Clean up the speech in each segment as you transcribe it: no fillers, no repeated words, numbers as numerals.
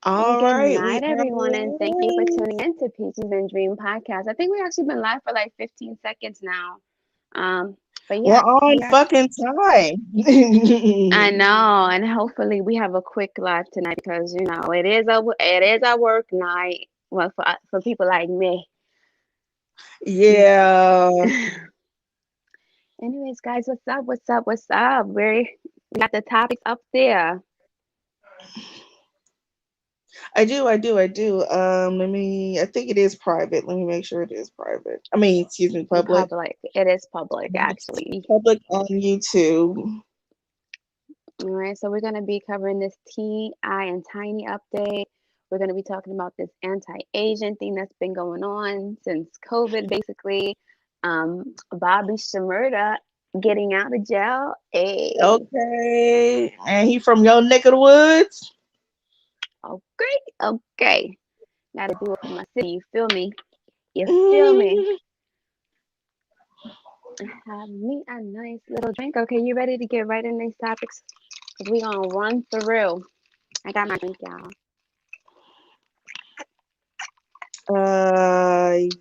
All Good right, we night, are everyone, and thank you for live. tuning in to Peaches and Dream podcast. I think we actually been live for like 15 seconds now. But We're yeah, on we are. fucking time. I know, and hopefully we have a quick live tonight because it is a work night. Well, for people like me. Yeah, Anyways, guys, what's up? What's up? What's up? We got the topics up there. I do. I think it is private. Let me make sure it is private. I mean, excuse me, In public. public, it is public It's actually. public on YouTube. All right, so we're going to be covering this T.I. and Tiny update. We're going to be talking about this anti-Asian thing that's been going on since COVID, basically. 𝗑𝗩𝗰𝗵𝗵𝗀𝗀 getting out of jail. Hey, Okay, and he from your neck of the woods. okay, okay. Got to do it for my city. You feel me? You feel me? Mm, Have me a nice little drink. Okay, you ready to get right in these topics? Because we're going to run through. I got my drink, y'all.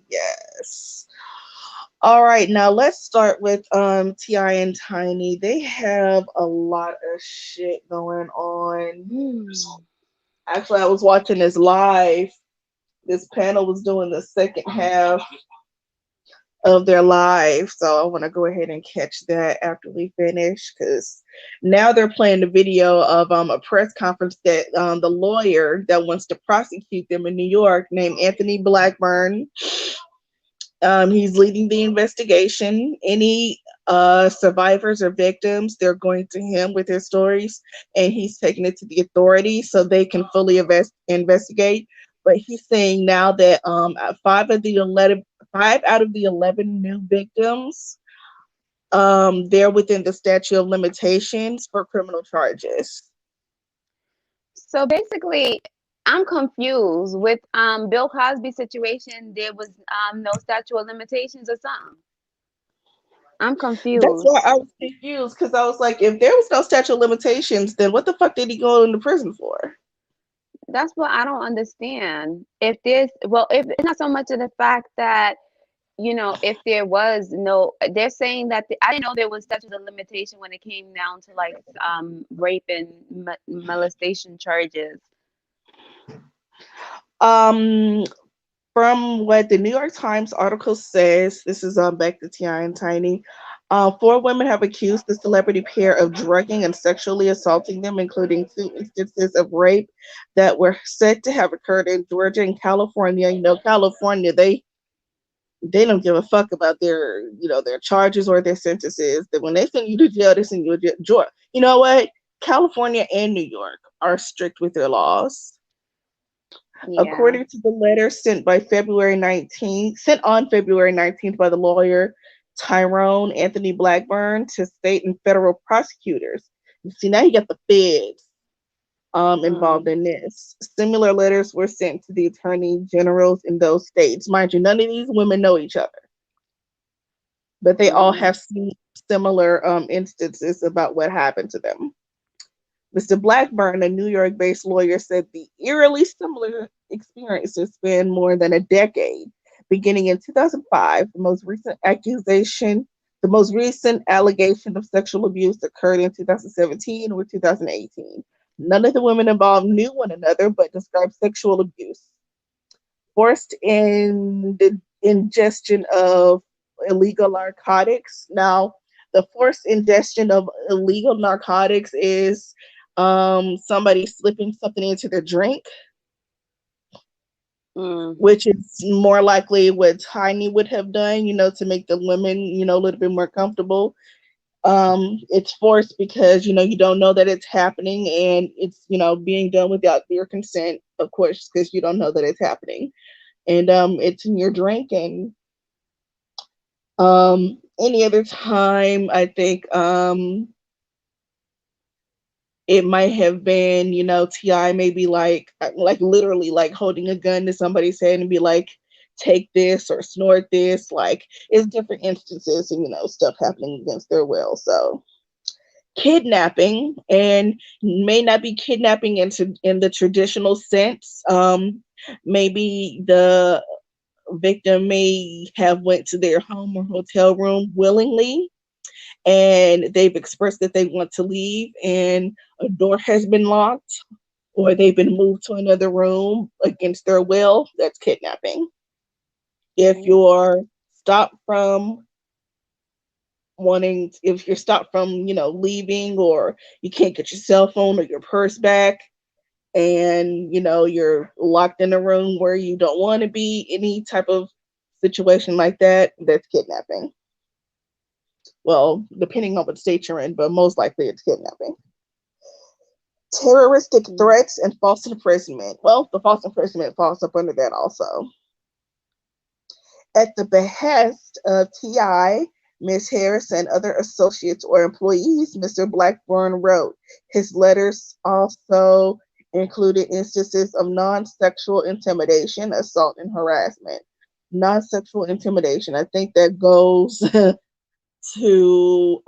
yes. All right, now let's start with Ti and Tiny. They have a lot of shit going on. Hmm. Actually, I was watching this live. This panel was doing the second half of their live, so I want to go ahead and catch that after we finish because now they're playing the video of a press conference that the lawyer that wants to prosecute them in New York, named Anthony Blackburn. He's leading the investigation. Any survivors or victims, they're going to him with their stories, and he's taking it to the authorities so they can fully investigate. But he's saying now that five out of the 11 new victims, they're within the statute of limitations for criminal charges. So basically, I'm confused with Bill Cosby situation. There was no statute of limitations or something. I'm That's why confused. I was confused because I was like, if there was no statute of limitations, then what the fuck did he go into prison for? That's what I don't understand. If it's not so much of the fact that if there was no, they're saying that I didn't know there was statute of limitation when it came down to like rape and molestation charges. Um, from what the New York Times article says, this is back to Ti and Tiny. Four women have accused the celebrity pair of drugging and sexually assaulting them, including two instances of rape that were said to have occurred in Georgia and California. You know, California, they don't give a fuck about their charges or their sentences. That when they send you to jail, they send you to jail. You know what? California and New York are strict with their laws. Yeah. According to the letter sent on February 19th by the lawyer Tyrone Anthony Blackburn to state and federal prosecutors. You see, now you got the feds involved Mm. in this. Similar letters were sent to the attorney generals in those states. Mind you, none of these women know each other, but they all Mm. have similar instances about what happened to them. Mr. Blackburn, a New York based lawyer, said the eerily similar experiences span more than a decade. Beginning in 2005, the most recent allegation of sexual abuse occurred in 2017 or 2018. None of the women involved knew one another but described sexual abuse. Forced in the ingestion of illegal narcotics. Now, the forced ingestion of illegal narcotics is somebody slipping something into their drink, Mm. which is more likely what Tiny would have done, to make the women, a little bit more comfortable. It's forced because, you don't know that it's happening and it's, being done without your consent, of course, because you don't know that it's happening. And it's in your drink. And any other time, I think it might have been, Ti maybe like literally like holding a gun to somebody's head and be like, take this or snort this. Like it's different instances and stuff happening against their will. So kidnapping, and may not be kidnapping in the traditional sense. Maybe the victim may have went to their home or hotel room willingly, and they've expressed that they want to leave, and a door has been locked, or they've been moved to another room against their will. That's kidnapping. If you're stopped from if you're stopped from, leaving, or you can't get your cell phone or your purse back, and, you're locked in a room where you don't want to be, any type of situation like that, that's kidnapping. Well, depending on what state you're in, but most likely it's kidnapping. Terroristic threats and false imprisonment. Well, the false imprisonment falls up under that also. At the behest of T.I., Ms. Harris, and other associates or employees, Mr. Blackburn wrote. His letters also included instances of non-sexual intimidation, assault, and harassment. Non-sexual intimidation, I think that goes to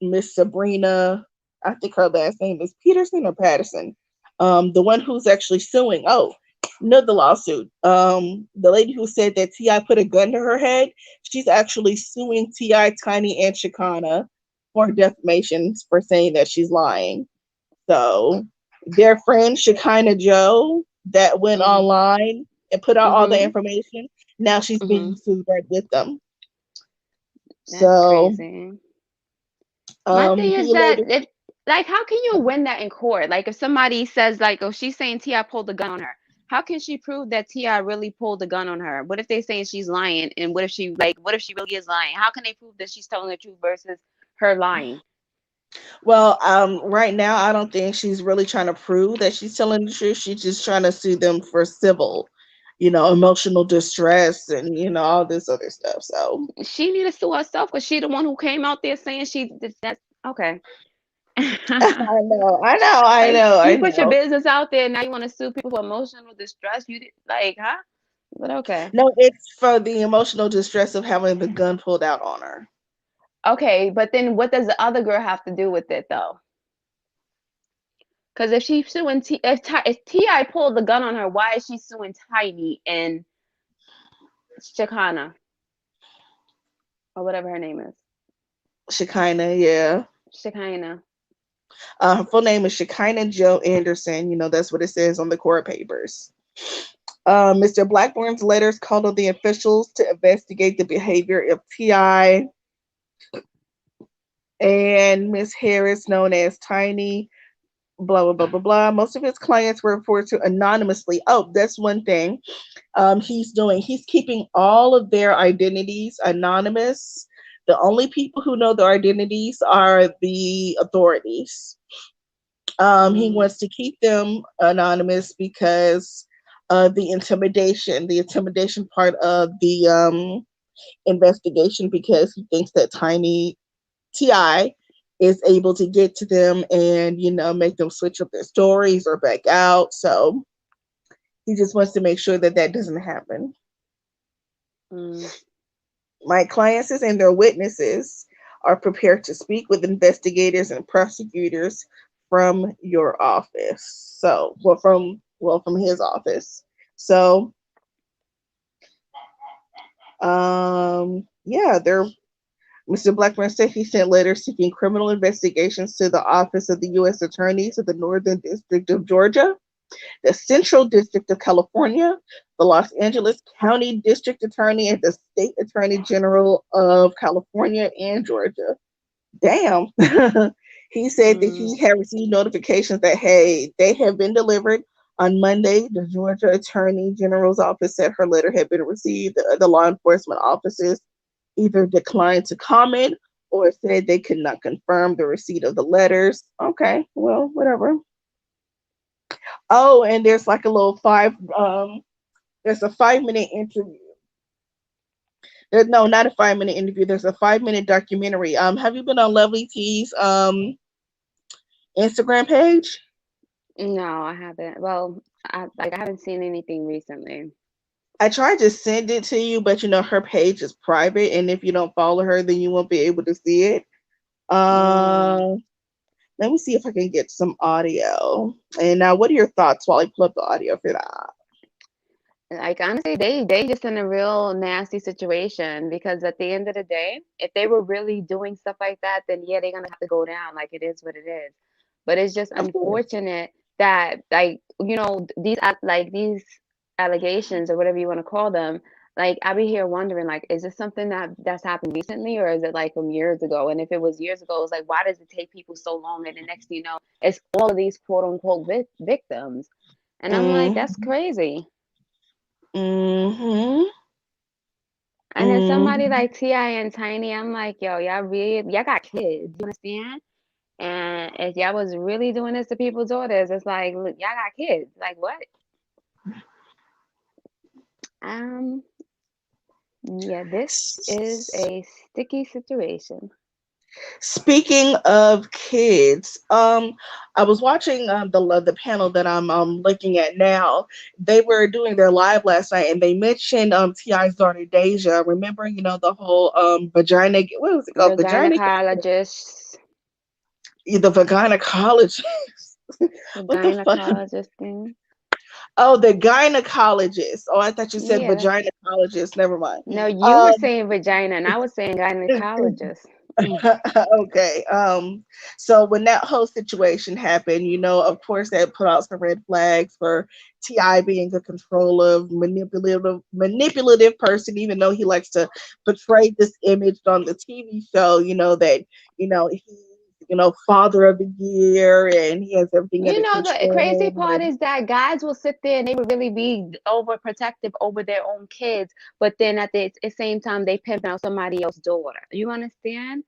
Miss Sabrina, I think her last name is Peterson or Patterson, the one who's actually suing. Oh, no, the lawsuit. The lady who said that T.I. put a gun to her head, she's actually suing T.I., Tiny, and Shekinah for defamation for saying that she's lying. So their friend Shekinah Joe that went online and put out all the information, now she's being sued right with them. That's crazy. My thing is that if, how can you win that in court? Like, if somebody says, like, oh, she's saying T.I. pulled the gun on her, how can she prove that T.I. really pulled the gun on her? What if they saying she's lying, and what if she really is lying? How can they prove that she's telling the truth versus her lying? Well, right now, I don't think she's really trying to prove that she's telling the truth. She's just trying to sue them for civil, emotional distress, and all this other stuff. So she need to sue herself, because she the one who came out there saying that's okay. I know. You put your business out there, now you want to sue people for emotional distress. You did, huh? But okay. No, it's for the emotional distress of having the gun pulled out on her. Okay, but then what does the other girl have to do with it, though? Because if she's suing if T.I. pulled the gun on her, why is she suing Tiny and Shekinah? Or whatever her name is. Shekinah, yeah. Shekinah. Her full name is Shekinah Joe Anderson. That's what it says on the court papers. Mr. Blackburn's letters called on the officials to investigate the behavior of T.I. and Miss Harris, known as Tiny, blah, blah, blah, blah, blah. Most of his clients were referred to anonymously. Oh, that's one thing he's doing. He's keeping all of their identities anonymous. The only people who know their identities are the authorities. He wants to keep them anonymous because of the intimidation part of the investigation, because he thinks that T.I. is able to get to them and, make them switch up their stories or back out. So he just wants to make sure that doesn't happen. My clients and their witnesses are prepared to speak with investigators and prosecutors from your office. So, from his office. So, Mr. Blackburn said he sent letters seeking criminal investigations to the Office of the U.S. Attorneys of the Northern District of Georgia, the Central District of California, the Los Angeles County District Attorney, and the State Attorney General of California and Georgia. Damn. He said that he had received notifications that, hey, they have been delivered. On Monday, the Georgia Attorney General's office said her letter had been received. The law enforcement offices either declined to comment or said they could not confirm the receipt of the letters. Okay, well, whatever. Oh, and there's like a little there's a 5-minute interview. No, not a 5-minute interview. There's a 5-minute documentary. Have you been on Lovely T's Instagram page? No, I haven't. Well, I haven't seen anything recently. I tried to send it to you, but her page is private, and if you don't follow her, then you won't be able to see it. Let me see if I can get some audio. And now, what are your thoughts while I pull up the audio for that? Like honestly, they just in a real nasty situation because at the end of the day, if they were really doing stuff like that, then yeah, they're gonna have to go down. Like it is what it is. But it's just Of course. unfortunate that like these allegations or whatever you want to call them. Like I be here wondering, like, is this something that's happened recently or is it like from years ago? And if it was years ago, it's like, why does it take people so long? And the next thing you know, it's all of these quote unquote victims. And I'm like, that's Mm-hmm. crazy. Mm-hmm. And then somebody Mm-hmm. like T.I. and Tiny, I'm like, yo, y'all got kids, you understand? And if y'all was really doing this to people's daughters, it's like, look, y'all got kids. Like what? Um, yeah, this is a sticky situation. Speaking of kids, I was watching the panel that I'm looking at now. They were doing their live last night, and they mentioned Ti's daughter Deja. Remember, the whole vagina. What was it The called? Vagina. gynecologist, The gynecologist. the What the fuck? gynecologist thing. Oh, the gynecologist. Oh, I thought you said Yeah. vaginacologist. Never mind. No, you were Um, saying vagina, and I was saying gynecologist. okay. So when that whole situation happened, of course that put out some red flags for Ti being a controlling, manipulative person, even though he likes to portray this image on the TV show, that, he's, father of the year and he has everything You under know, the crazy control. part is that guys will sit there and they would really be overprotective over their own kids, but then at the same time they pimp out somebody else's daughter. You understand?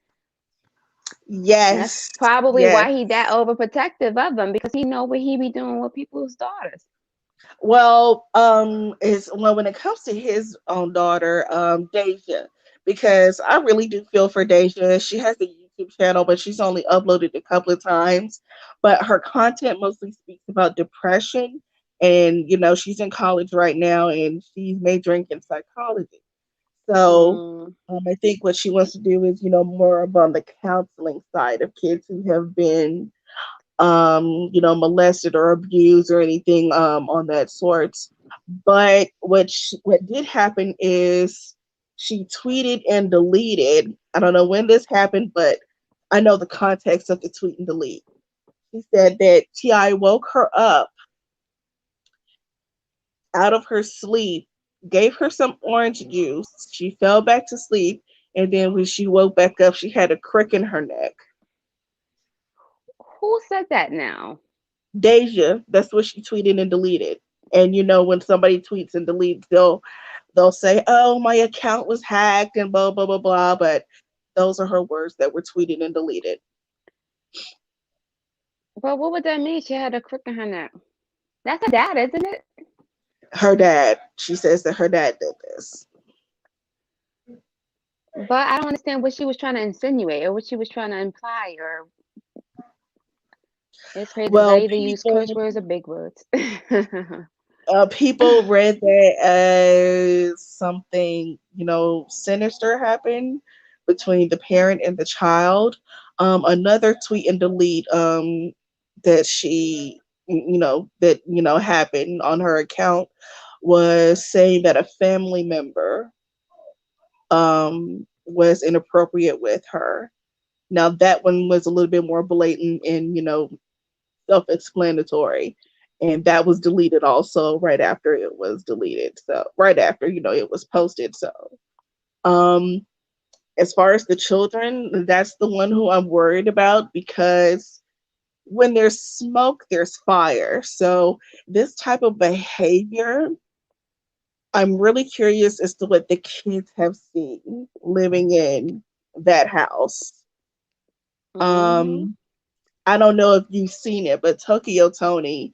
And that's Yes, probably yes. why he that overprotective of them because he know what he be doing with people's daughters. Well, when it comes to his own daughter, Deja, because I really do feel for Deja. She has a YouTube channel, but she's only uploaded a couple of times. But her content mostly speaks about depression, and she's in college right now, and she's majoring in psychology. So, Mm, I think what she wants to do is, more of on the counseling side of kids who have been molested or abused or anything on that sort. But what did happen is she tweeted and deleted. I don't know when this happened, but I know the context of the tweet and delete. She said that Ti woke her up out of her sleep, gave her some orange juice. She fell back to sleep, and then when she woke back up, she had a crick in her neck. who said that now? Deja, that's what she tweeted and deleted. And when somebody tweets and deletes, they'll say, "Oh, my account was hacked," and blah blah blah blah. But those are her words that were tweeted and deleted. But what would that mean? She had a crook in her neck. That's her dad, isn't it? Her dad. She says that her dad did this. But I don't understand what she was trying to insinuate or what she was trying to imply or it's crazy because I Well, either use curse words or big words. people read that as something sinister happened between the parent and the child. Another tweet and delete that she happened on her account was saying that a family member was inappropriate with her. Now that one was a little bit more blatant and self-explanatory, and that was deleted also right after it was deleted. So right after it was posted. So um, as far as the children, that's the one who I'm worried about because when there's smoke, there's fire. So this type of behavior, I'm really curious as to what the kids have seen living in that house. Hmm. Um, I don't know if you've seen it, but Tokyo Tony,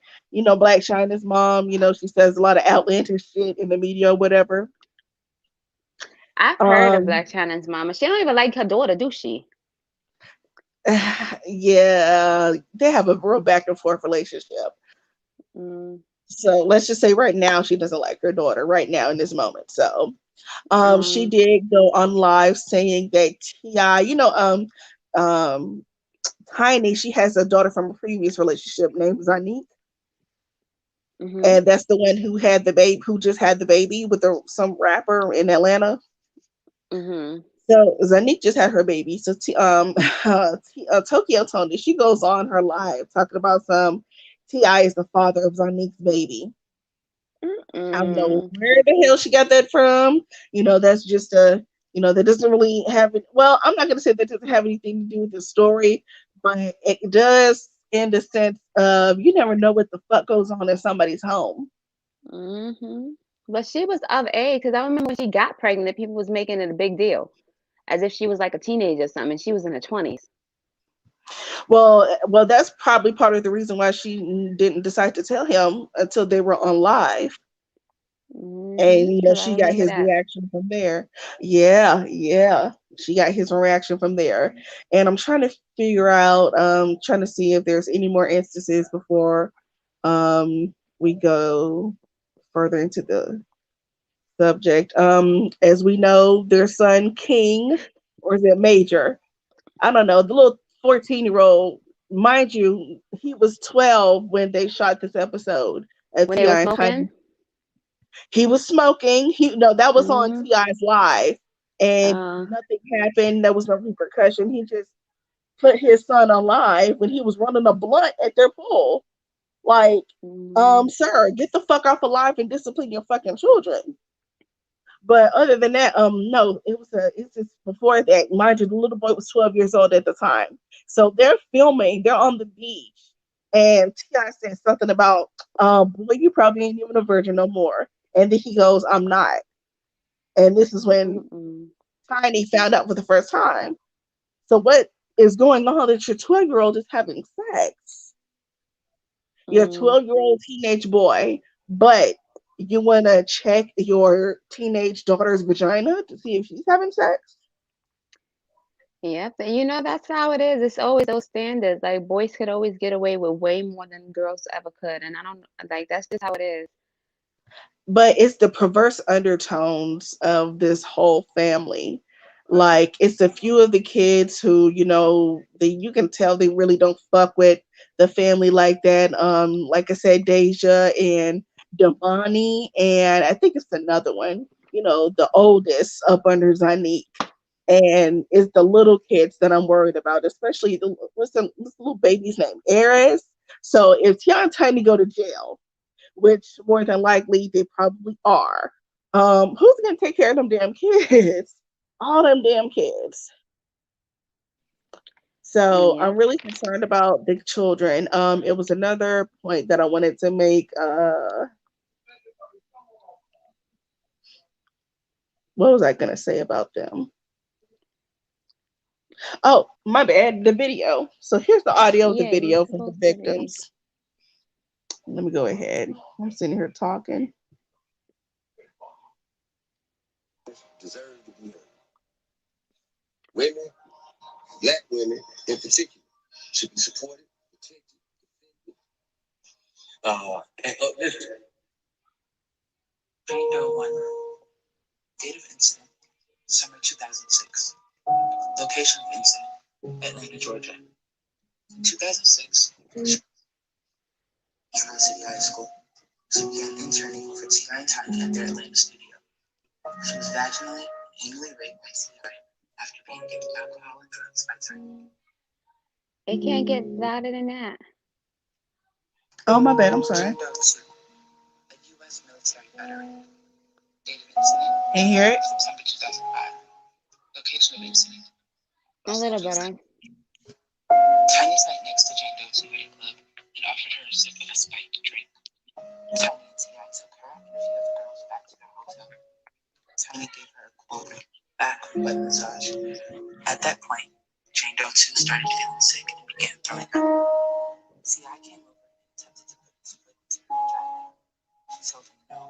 Black China's mom, she says a lot of outlandish shit in the media or whatever. I've heard of Um, Black China's mama. She don't even like her daughter, do she? yeah, they have a real back and forth relationship. Mm, So let's just say right now she doesn't like her daughter right now in this moment. So she um, did go on live saying that Ti, um, Tiny, she has a daughter from a previous relationship named Zanique. Mm-hmm. And that's the one who had the baby, who just had the baby with some rapper in Atlanta. Mm-hmm. So Zanique just had her baby. So Tokyo Tony, she goes on her live talking about T.I. is the father of Zanique's baby. I don't know where the hell she got that from. That's just that doesn't really have it. Well, I'm not going to say that doesn't have anything to do with the story, but it does in the sense of you never know what the fuck goes on in somebody's home. Mm-hmm. But she was of age, because I remember when she got pregnant, people was making it a big deal, as if she was like a teenager or something. She was in her 20s. Well, that's probably part of the reason why she didn't decide to tell him until they were on live. And she got his reaction from there. Yeah, she got his reaction from there. And I'm trying to figure out, trying to see if there's any more instances before we go further into the subject. As we know, their son King, or is it Major? I don't know, the little 14-year-old, mind you, he was 12 when they shot this episode at When they were smoking? He was smoking. That was on T.I.'s live, and nothing happened. There was no repercussion. He just put his son on live when he was running a blunt at their pool. Like, sir, get the fuck off of live and discipline your fucking children. But other than that, no, it's just before that. Mind you, the little boy was 12 years old at the time. So they're filming, they're on the beach, and T.I. said something about, boy, you probably ain't even a virgin no more. And then he goes, I'm not. And this is when Tiny found out for the first time. So what is going on that your 12-year-old is having sex? You're a 12-year-old teenage boy, but you want to check your teenage daughter's vagina to see if she's having sex? Yep. And that's how it is. It's always those standards. Like, boys could always get away with way more than girls ever could. And I don't, like, that's just how it is. But it's the perverse undertones of this whole family. Like, it's a few of the kids who, you can tell they really don't fuck with the family like that. Like I said, Deja and Devani, and I think it's another one, the oldest up under Zanique. And it's the little kids that I'm worried about, especially what's this little baby's name? Ares. So if Tia and Tiny go to jail, which more than likely they probably are, who's gonna take care of them damn kids? All them damn kids. So I'm really concerned about the children. It was another point that I wanted to make. What was I gonna say about them? Oh, my bad. The video. So here's the audio of the video from the victims. Let me go ahead. I'm sitting here talking. Deserve to be heard. Women, black women in particular, should be supported, protected, defended, and uplifted. Jane Doe 1. Date of incident, summer 2006. Location of incident, Atlanta, Georgia. In 2006, Kansas City High School, she began interning for T.I. and Tiny at their Atlanta studio. She was vaginally and anally raped by T.I. after being given alcohol and drugs by Tiny. It can't get louder than that. Oh, my bad. I'm sorry. Jane Doe 2, a U.S. military veteran. Date of incident, Can you hear it? September 2005. Location of incident, A little better. Tiny sat next to Jane Doe 2 at a club and offered her a sip of a spiked drink. Tiny and T.I. took her and a few other girls back to their hotel. Tiny gave her a quote back butt massage. At that point, Jane Doe 2 started feeling sick and began throwing up. T.I. came over and attempted to put his foot into her vagina. She told him no,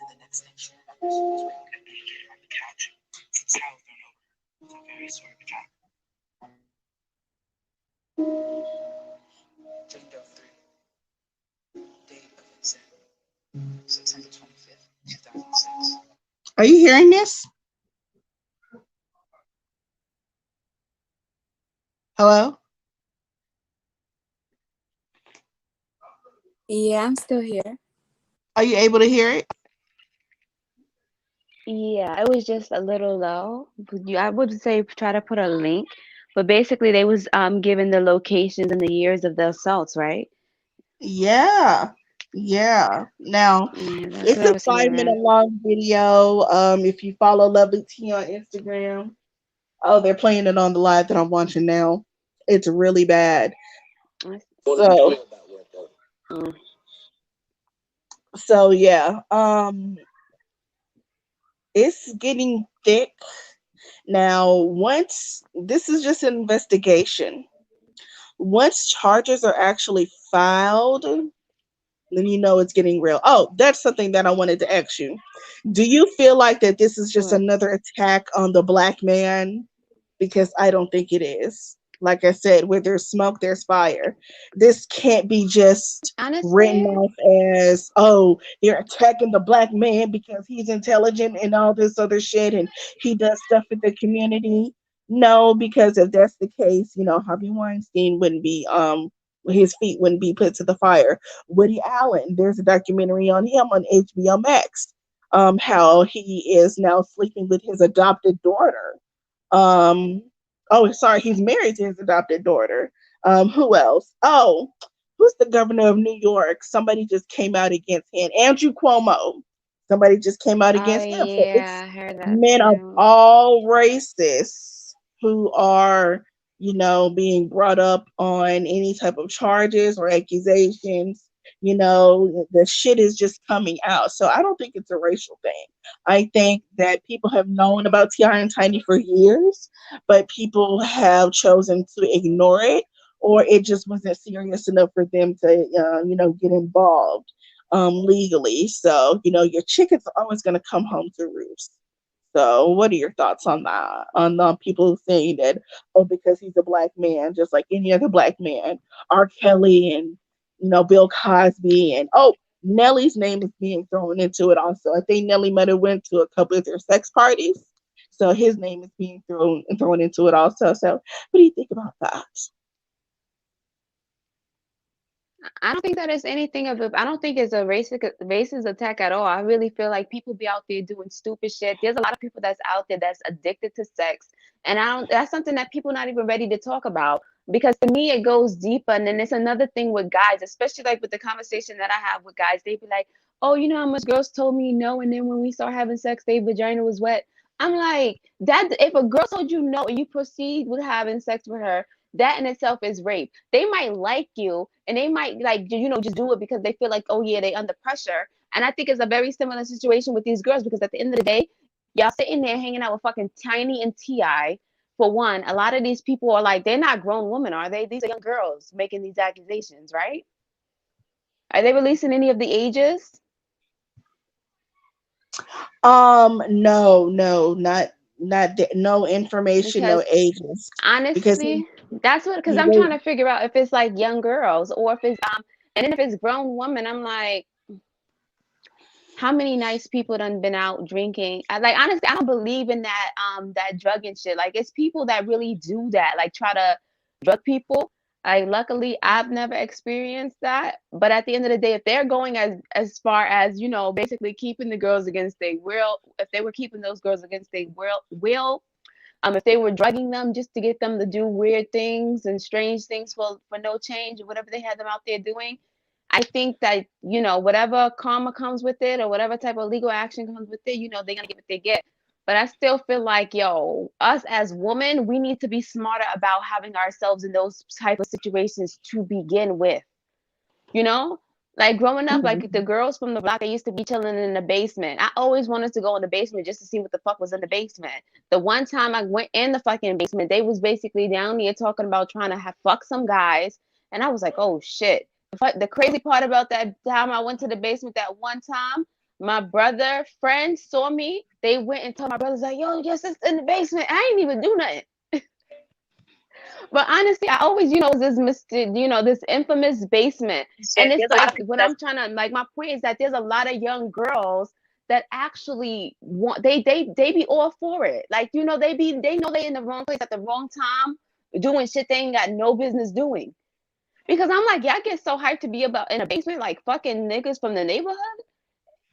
and the next thing she remembers was waking up naked on the couch with a towel thrown over her with a very sore vagina. Jane Doe 3. Date of incident, September 25th, 2006. Are you hearing this? Hello? Yeah, I'm still here. Are you able to hear it? Yeah, it was just a little low. I would say try to put a link, but basically they was giving the locations and the years of the assaults, right? Yeah. Yeah. Now, Yeah, that's it's what I a was seeing 5 minute around. long video. If you follow Lovely T on Instagram, oh, they're playing it on the live that I'm watching now. It's really bad. So, Mm. so yeah. It's getting thick. Now, once this is just an investigation. Once charges are actually filed, then you know it's getting real. Oh, that's something that I wanted to ask you. Do you feel like that this is just What? another attack on the black man? Because I don't think it is. Like I said, where there's smoke, there's fire. This can't be just written Honestly, off as, oh, they're attacking the black man because he's intelligent and all this other shit and he does stuff in the community. No, because if that's the case, Harvey Weinstein wouldn't be his feet wouldn't be put to the fire. Woody Allen, there's a documentary on him on HBO Max. How he is now sleeping with his adopted daughter. Um, oh, sorry, he's married to his adopted daughter. Who else? Oh, who's the governor of New York? Somebody just came out against him. Andrew Cuomo. Somebody just came out oh against him. So yeah, it's I heard that men of too. all races who are, being brought up on any type of charges or accusations. The shit is just coming out. So I don't think it's a racial thing. I think that people have known about T.I. and Tiny for years, but people have chosen to ignore it, or it just wasn't serious enough for them to, get involved legally. So, your chicken's always going to come home to roost. So, what are your thoughts on that? On people saying that, oh, because he's a black man, just like any other black man, R. Kelly and Bill Cosby, and oh, Nelly's name is being thrown into it also. I think Nelly might have went to a couple of their sex parties, so his name is being thrown into it also. So, what do you think about that? I don't think that is anything of a. I don't think it's a racist attack at all. I really feel like people be out there doing stupid shit. There's a lot of people that's out there that's addicted to sex, and I don't. That's something that people not even ready to talk about because to me it goes deeper. And then it's another thing with guys, especially like with the conversation that I have with guys. They be like, "Oh, you know how much girls told me no, and then when we start having sex, their vagina was wet." I'm like, that. If a girl told you no and you proceed with having sex with her, that in itself is rape. They might like you and they might just do it because they feel like, oh yeah, they under pressure. And I think it's a very similar situation with these girls because at the end of the day, y'all sitting there hanging out with fucking Tiny and T.I. For one, a lot of these people are like, they're not grown women, are they? These are young girls making these accusations, right? Are they releasing any of the ages? No, no information, no Because ages, because honestly, that's what, because he I'm trying wrote. to figure out if it's like young girls or if it's and then if it's grown women, I'm like, how many nice people done been out drinking? Like honestly, I don't believe in that drug and shit. Like it's people that really do that, like try to drug people. Like luckily, I've never experienced that. But at the end of the day, if they're going as far as basically keeping the girls against their will, if they were keeping those girls against their will, if they were drugging them just to get them to do weird things and strange things for no change or whatever they had them out there doing, I think that, whatever karma comes with it or whatever type of legal action comes with it, they're going to get what they get. But I still feel like, us as women, we need to be smarter about having ourselves in those type of situations to begin with. You know? Like growing up, like the girls from the block, they used to be chilling in the basement. I always wanted to go in the basement just to see what the fuck was in the basement. The one time I went in the fucking basement, they was basically down there talking about trying to have fuck some guys. And I was like, oh shit. But the crazy part about that time I went to the basement that one time, my brother friends saw me. They went and told my brothers like, yo, your sister in the basement. I ain't even do nothing. But honestly, I always, this infamous basement. And it's like when I'm trying to, like, my point is that there's a lot of young girls that actually want, they be all for it. Like, they know they in the wrong place at the wrong time doing shit they ain't got no business doing. Because I'm like, y'all get so hyped to be about in a basement, like fucking niggas from the neighborhood.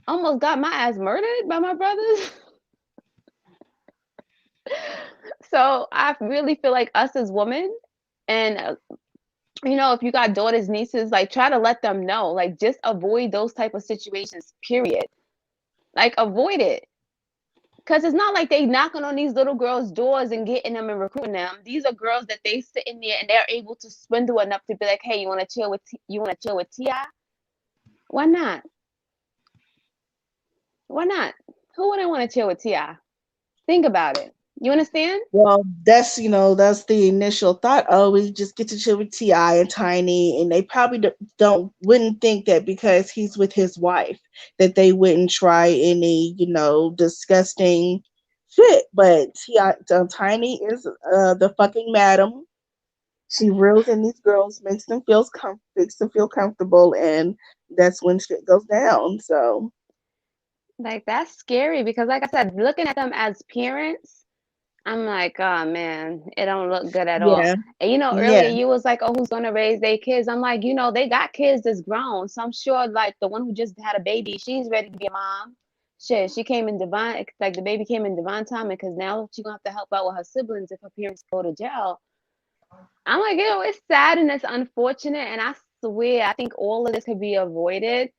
Almost got my ass murdered by my brothers. So I really feel like us as women, and you know, if you got daughters, nieces, like try to let them know, like just avoid those type of situations, period. Like avoid it. Because it's not like they knocking on these little girls' doors and getting them and recruiting them. These are girls that they sit in there and they're able to swindle enough to be like, hey, you want to chill with T.I.? Why not? Why not? Who wouldn't want to chill with T.I.? Think about it. You understand? Well, that's that's the initial thought. Oh, we just get to chill with T.I. and Tiny, and they probably wouldn't think that because he's with his wife that they wouldn't try any disgusting shit. But T.I. Tiny is the fucking madam. She reels in these girls, makes them feel comfortable, and that's when shit goes down. So, like, that's scary because, like I said, looking at them as parents, I'm like, oh man, it don't look good at all. yeah, And earlier yeah, you was like, oh, who's gonna raise their kids? I'm like, they got kids that's grown. So I'm sure like the one who just had a baby, she's ready to be a mom. Shit, she came in divine, like the baby came in divine timing because now she's gonna have to help out with her siblings if her parents go to jail. I'm like, it's sad and it's unfortunate. And I swear, I think all of this could be avoided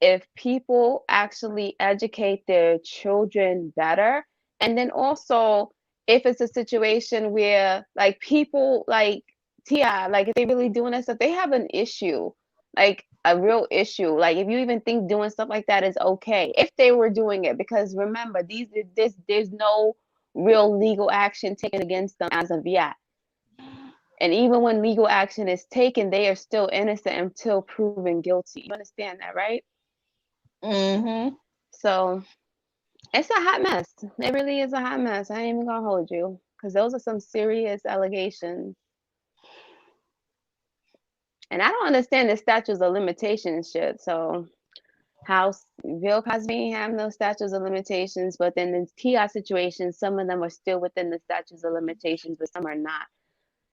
if people actually educate their children better. And then also, if it's a situation where like people like T.I., like if they really doing this stuff, they have an issue, like a real issue. Like if you even think doing stuff like that is okay, if they were doing it, because remember, there's no real legal action taken against them as of yet. And even when legal action is taken, they are still innocent until proven guilty. You understand that, right? mm-hmm. So it's a hot mess. It really is a hot mess. I ain't even gonna hold you, because those are some serious allegations. And I don't understand the statutes of limitations shit. So how Bill Cosby ain't have no statutes of limitations, but then the T.I. situation, some of them are still within the statutes of limitations, but some are not.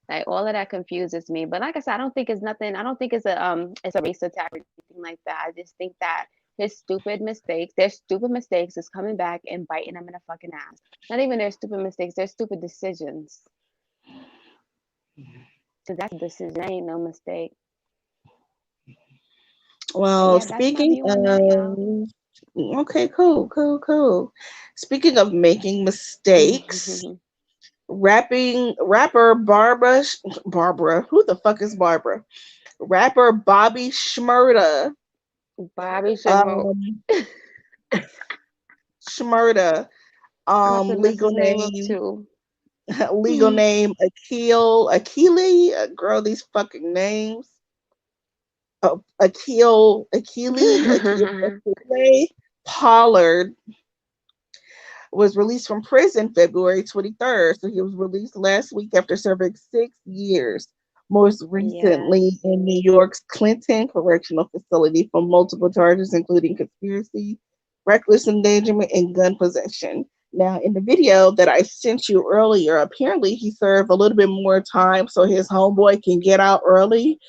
Like all of that confuses me. But like I said, I don't think it's nothing. I don't think it's a race attack or anything like that. I just think that their stupid mistakes is coming back and biting them in the fucking ass. Not even their stupid mistakes, their stupid decisions. So that's a decision. That ain't no mistake. Well, Yeah, that's my view on that, y'all. Okay, cool. Speaking of making mistakes, rapper Barbara, who the fuck is Barbara? Rapper 𝗵𝗵𝗰𝗵𝗺𝗀. Bobby Shmurda. Shmurda. Legal name. Legal name 𝗘𝗩𝗘𝗥𝗬𝗪. Girl, these fucking names. 𝗘𝗩𝗘𝗥𝗬𝗪 Pollard was released from prison February 23rd. So he was released last week after serving 6 years, most recently in New York's Clinton Correctional Facility for multiple charges, including conspiracy, reckless endangerment, and gun possession. Now, in the video that I sent you earlier, apparently he served a little bit more time so his homeboy can get out early.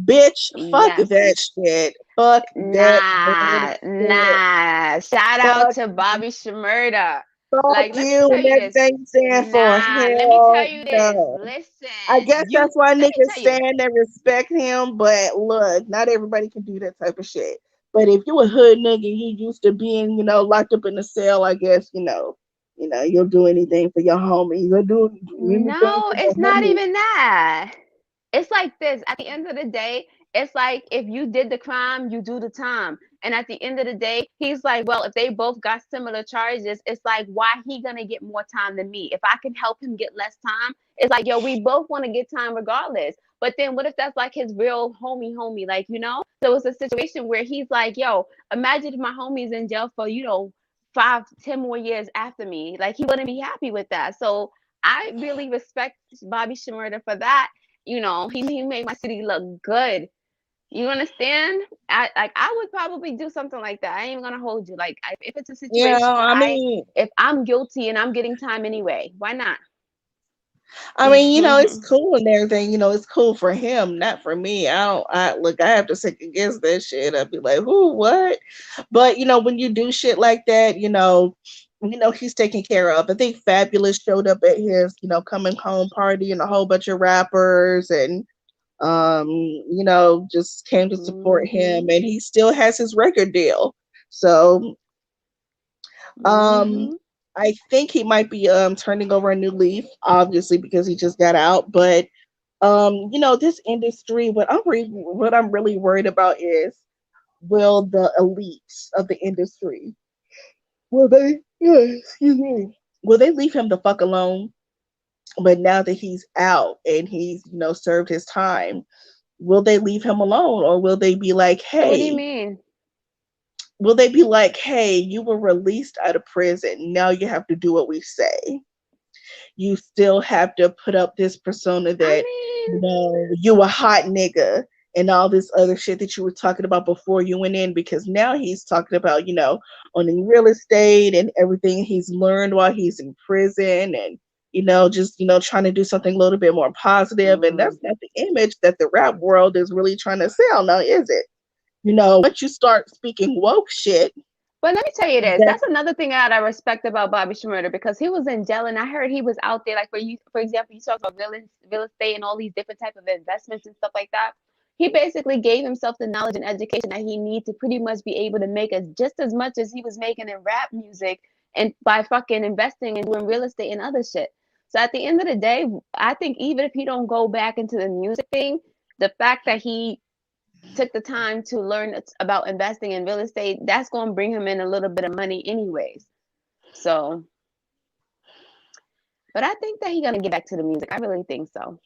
Bitch, fuck that shit. Fuck that. Nah. Shout out to Bobby Shmurda. Fuck like, you and everything stand for. Let me tell you this. Listen. I guess that's why niggas stand and respect him, but look, not everybody can do that type of shit. But if you a hood nigga, you used to being, locked up in a cell, I guess, you'll do anything for your homie. You'll do anything No, for it's your not homie. even that. It's like this. At the end of the day, it's like if you did the crime, you do the time. And at the end of the day, he's like, well, if they both got similar charges, it's like, why he gonna get more time than me? If I can help him get less time, it's like, yo, we both want to get time regardless. But then what if that's like his real homie, like, So it's a situation where he's like, yo, imagine if my homie's in jail for, 5, 10 more years after me. Like, he wouldn't be happy with that. So I really respect Bobby Shmurda for that. He made my city look good. You understand? I would probably do something like that. I ain't even gonna hold you. Like, if it's a situation, Yeah, I mean, if I'm guilty and I'm getting time anyway, why not? I mean, it's cool and everything. It's cool for him, not for me. I have to second guess that shit. I'd be like, who, what? But when you do shit like that, he's taken care of. I think Fabulous showed up at his, coming home party and a whole bunch of rappers and just came to support him, and he still has his record deal. So I think he might be turning over a new leaf, obviously, because he just got out. But this industry, what I'm really worried about is, will the elites of the industry, will they will they leave him the fuck alone? But now that he's out and he's served his time, will they leave him alone, or will they be like, hey, what do you mean? Will they be like, hey, you were released out of prison, now you have to do what we say? You still have to put up this persona that you a hot nigga and all this other shit that you were talking about before you went in, because now he's talking about, owning real estate and everything he's learned while he's in prison, and just trying to do something a little bit more positive. And that's not the image that the rap world is really trying to sell now, is it? Once you start speaking woke shit. But let me tell you this. That's another thing that I respect about Bobby Shmurda, because he was in jail, and I heard he was out there, like, for example, you talk about real estate and all these different type of investments and stuff like that. He basically gave himself the knowledge and education that he needs to pretty much be able to make just as much as he was making in rap music, and by fucking investing and doing real estate and other shit. So at the end of the day, I think even if he don't go back into the music thing, the fact that he took the time to learn about investing in real estate, that's going to bring him in a little bit of money anyways. So, but I think that he's going to get back to the music. I really think so.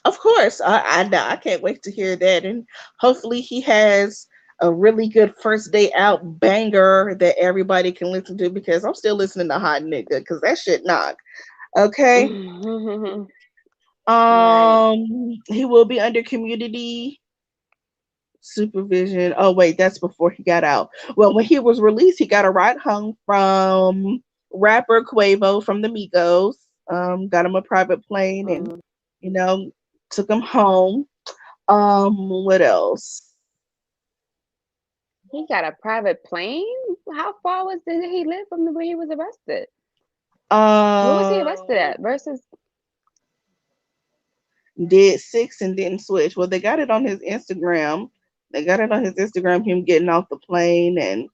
Of course. I can't wait to hear that. And hopefully he has a really good first day out banger that everybody can listen to, because I'm still listening to Hot Nigga, because that shit knock. Okay. He will be under community supervision. Oh wait, that's before he got out. Well, when he was released, he got a ride home from rapper 𝗂𝗄𝗄 from the Migos. Got him a private plane and took him home. What else? He got a private plane? How far did he live from where he was arrested? Where was he arrested at? Versus did 6 and didn't switch. Well, they got it on his Instagram. Him getting off the plane, and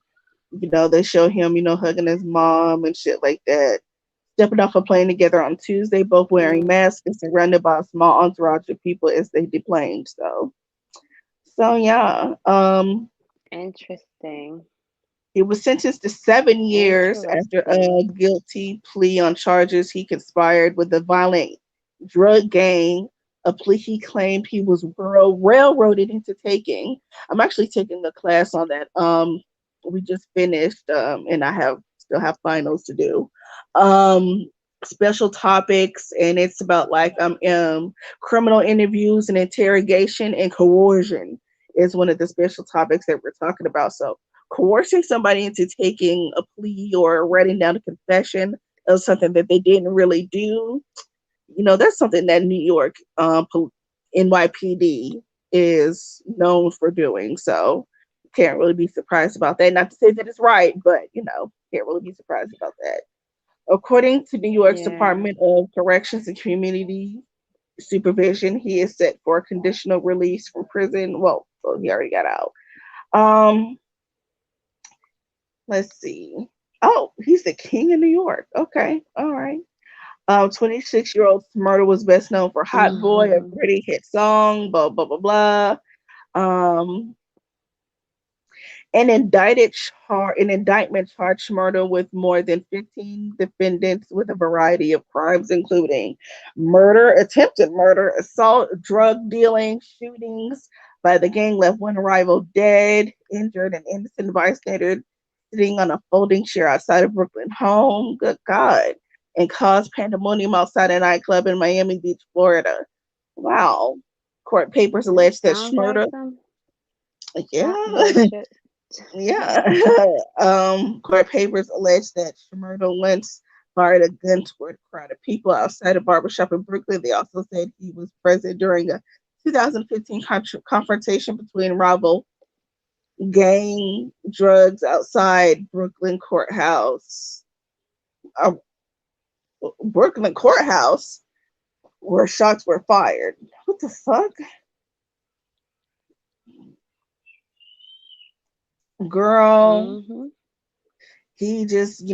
they show him, hugging his mom and shit like that. Stepping off a plane together on Tuesday, both wearing masks and surrounded by a small entourage of people as they deplaned. So yeah. Interesting. He was sentenced to 7 years after a guilty plea on charges he conspired with a violent drug gang, a plea he claimed he was railroaded into taking. I'm actually taking a class on that. We just finished, and I still have finals to do. Special topics, and it's about like criminal interviews and interrogation, and coercion is one of the special topics that we're talking about. So coercing somebody into taking a plea or writing down a confession of something that they didn't really do, that's something that New York NYPD is known for doing. So can't really be surprised about that. Not to say that it's right, but can't really be surprised about that. According to New York's Department of Corrections and Community Supervision, he is set for a conditional release from prison. Well, he already got out. Let's see. Oh, he's the king of New York. Okay, all right. 26-year-old 𝗲𝗏 was best known for Hot Boy, a pretty hit song, blah, blah, blah, blah. An indictment charged 𝗲𝗏 with more than 15 defendants with a variety of crimes, including murder, attempted murder, assault, drug dealing, shootings by the gang left one rival dead, injured an innocent bystander sitting on a folding chair outside of Brooklyn home. Good God. And caused pandemonium outside a nightclub in Miami Beach, Florida. Wow. Court papers allege that 𝗲𝗏. Court papers allege that 𝗲𝗏 once fired a gun toward a crowd of people outside a barbershop in Brooklyn. They also said he was present during a 2015 confrontation between rival gang drugs outside Brooklyn courthouse. Brooklyn courthouse, where shots were fired. What the fuck? Girl, he just,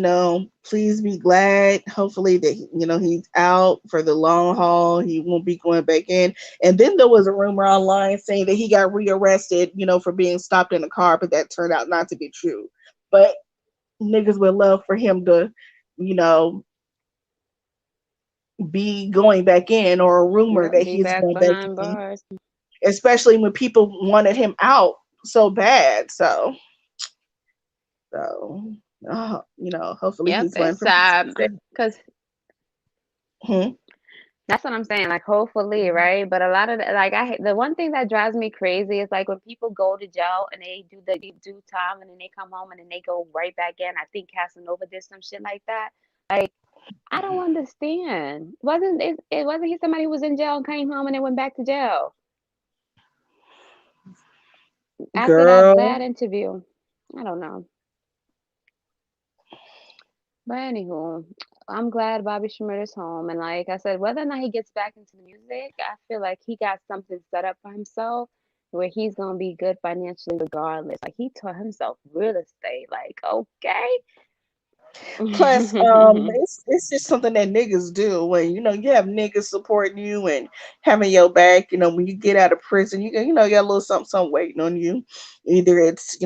please be glad. Hopefully that, he's out for the long haul. He won't be going back in. And then there was a rumor online saying that he got rearrested, for being stopped in a car, but that turned out not to be true. But niggas would love for him to, be going back in, or a rumor that he's going back in. Bars. Especially when people wanted him out so bad. So hopefully he's learned from sad because that's what I'm saying. Like, hopefully, right? But a lot of the one thing that drives me crazy is like when people go to jail and they do time and then they come home and then they go right back in. I think Casanova did some shit like that. Like, I don't understand. Wasn't he somebody who was in jail and came home and then went back to jail after that bad interview? I don't know. But anywho, I'm glad Bobby Shmurda's home. And like I said, whether or not he gets back into the music, I feel like he got something set up for himself where he's going to be good financially regardless. Like, he taught himself real estate. Like, okay. Plus, it's just something that niggas do when, you have niggas supporting you and having your back. When you get out of prison, you got a little something waiting on you. Either it's,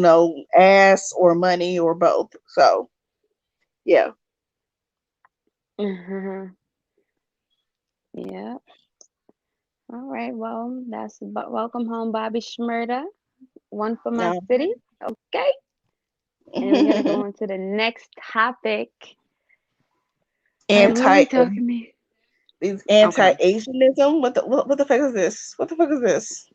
ass or money or both. So, yeah. Yeah. All right. Well, that's welcome home, Bobby Shmurda. One for my city. Okay. And we're gonna go on to the next topic. Anti-Asianism. What the fuck is this? What the fuck is this?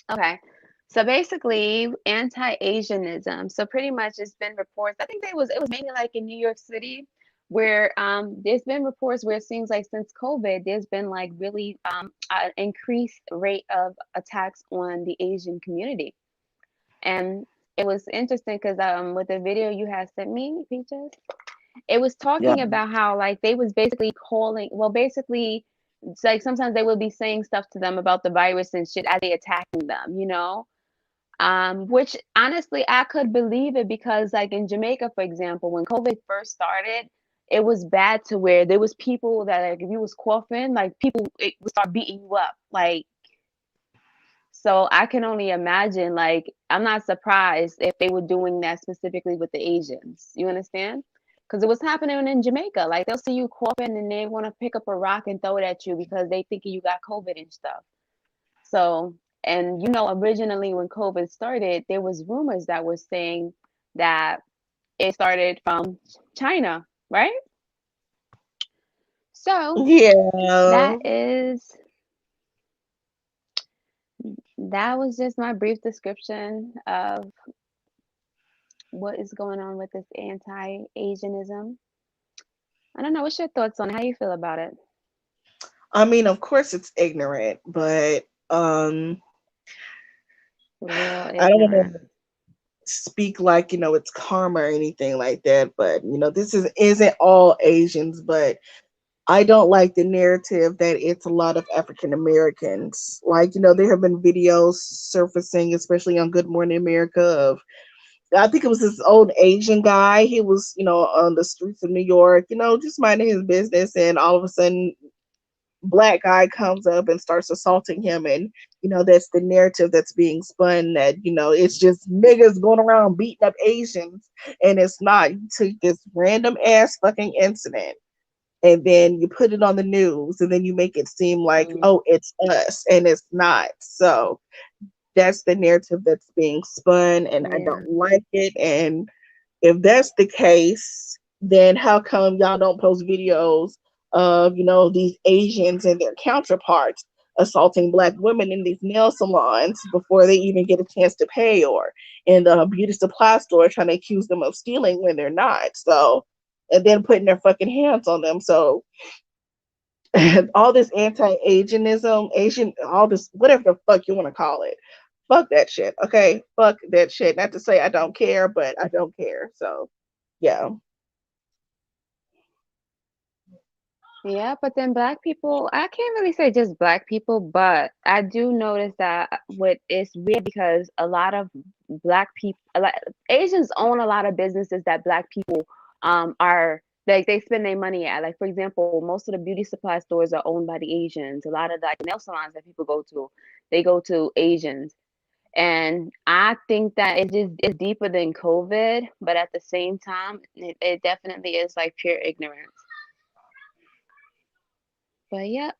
Okay. So basically, anti-Asianism. So pretty much, it's been reports. I think it was mainly like in New York City, where there's been reports where it seems like since COVID, there's been like really an increased rate of attacks on the Asian community. And it was interesting because with the video you had sent me, Peaches, it was talking about how like they was basically calling. Well, basically, it's like sometimes they would be saying stuff to them about the virus and shit as they attacking them, which honestly I could believe it because like in Jamaica, for example, when COVID first started, it was bad to where there was people that like if you was coughing, like people it would start beating you up, like. So I can only imagine, like, I'm not surprised if they were doing that specifically with the Asians. You understand? Because it was happening in Jamaica. Like, they'll see you coughing and they want to pick up a rock and throw it at you because they think you got COVID and stuff. So, and originally when COVID started, there was rumors that were saying that it started from China, right? So, that was just my brief description of what is going on with this anti-Asianism. I don't know. What's your thoughts on it? How you feel about it? I mean, of course it's ignorant, but I don't want to speak like, it's karma or anything like that, but, this isn't all Asians, but I don't like the narrative that it's a lot of African Americans. Like, there have been videos surfacing, especially on Good Morning America, of, I think it was this old Asian guy. He was, on the streets of New York, just minding his business. And all of a sudden, black guy comes up and starts assaulting him. And, that's the narrative that's being spun, that, it's just niggas going around beating up Asians. And it's not. You took this random ass fucking incident, and then you put it on the news, and then you make it seem like, oh, it's us, and it's not. So that's the narrative that's being spun, and I don't like it. And if that's the case, then how come y'all don't post videos of, these Asians and their counterparts assaulting Black women in these nail salons before they even get a chance to pay, or in the beauty supply store trying to accuse them of stealing when they're not? So and then putting their fucking hands on them. So all this anti-Asianism, Asian, all this, whatever the fuck you want to call it, fuck that shit. Okay, fuck that shit. Not to say I don't care, but I don't care. So yeah. Yeah, but then black people, I can't really say just black people, but I do notice that what is weird because a lot of black people, Asians own a lot of businesses that black people are like they spend their money at. Like for example, most of the beauty supply stores are owned by the Asians. A lot of the nail salons that people go to, they go to Asians. And I think that it's deeper than COVID, but at the same time, it definitely is like pure ignorance. But yeah.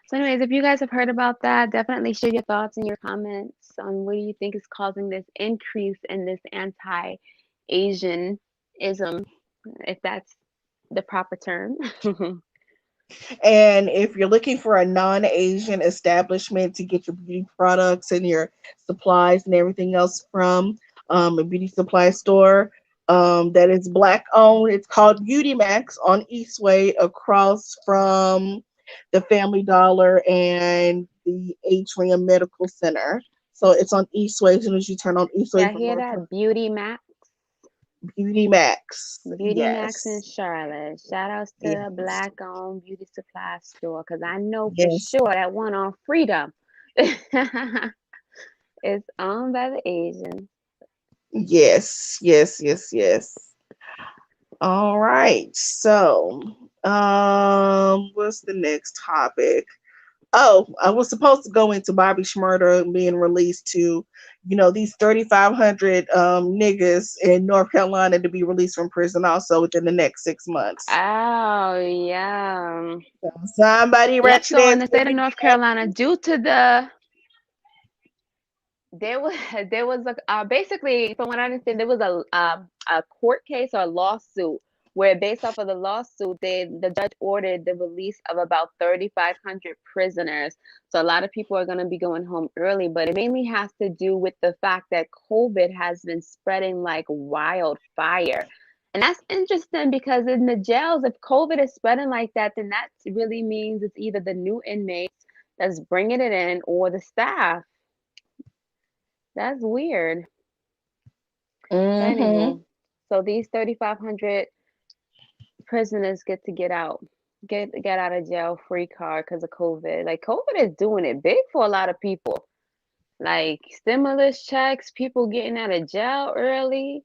So anyways, if you guys have heard about that, definitely share your thoughts and your comments on what do you think is causing this increase in this anti-Asianism, if that's the proper term. And if you're looking for a non-Asian establishment to get your beauty products and your supplies and everything else from, a beauty supply store that is black owned, it's called Beauty Max on Eastway, across from the Family Dollar and the Atrium Medical Center. So it's on Eastway. As soon as you turn on Eastway, Yeah, hear that? Beauty Max. Beauty Max. Beauty Max in Yes. Charlotte. Shout outs to Yes. a black owned beauty supply store because I know for Yes. sure that one on Freedom is owned by the Asians. Yes. Yes. Yes. Yes. All right. So, what's the next topic? Oh, I was supposed to go into Bobby Shmurda being released to, these 3,500 niggas in North Carolina to be released from prison also within the next 6 months. Oh, yeah. So somebody Yep, ratchet so in ass the state of North Carolina, due to there was basically from what I understand, there was a court case or a lawsuit where based off of the lawsuit, the judge ordered the release of about 3,500 prisoners. So a lot of people are going to be going home early, but it mainly has to do with the fact that COVID has been spreading like wildfire. And that's interesting because in the jails, if COVID is spreading like that, then that really means it's either the new inmates that's bringing it in or the staff. That's weird. Mm-hmm. Anyway, so these 3,500 prisoners get to get out of jail free card because of COVID. Like COVID is doing it big for a lot of people. Like stimulus checks, people getting out of jail early.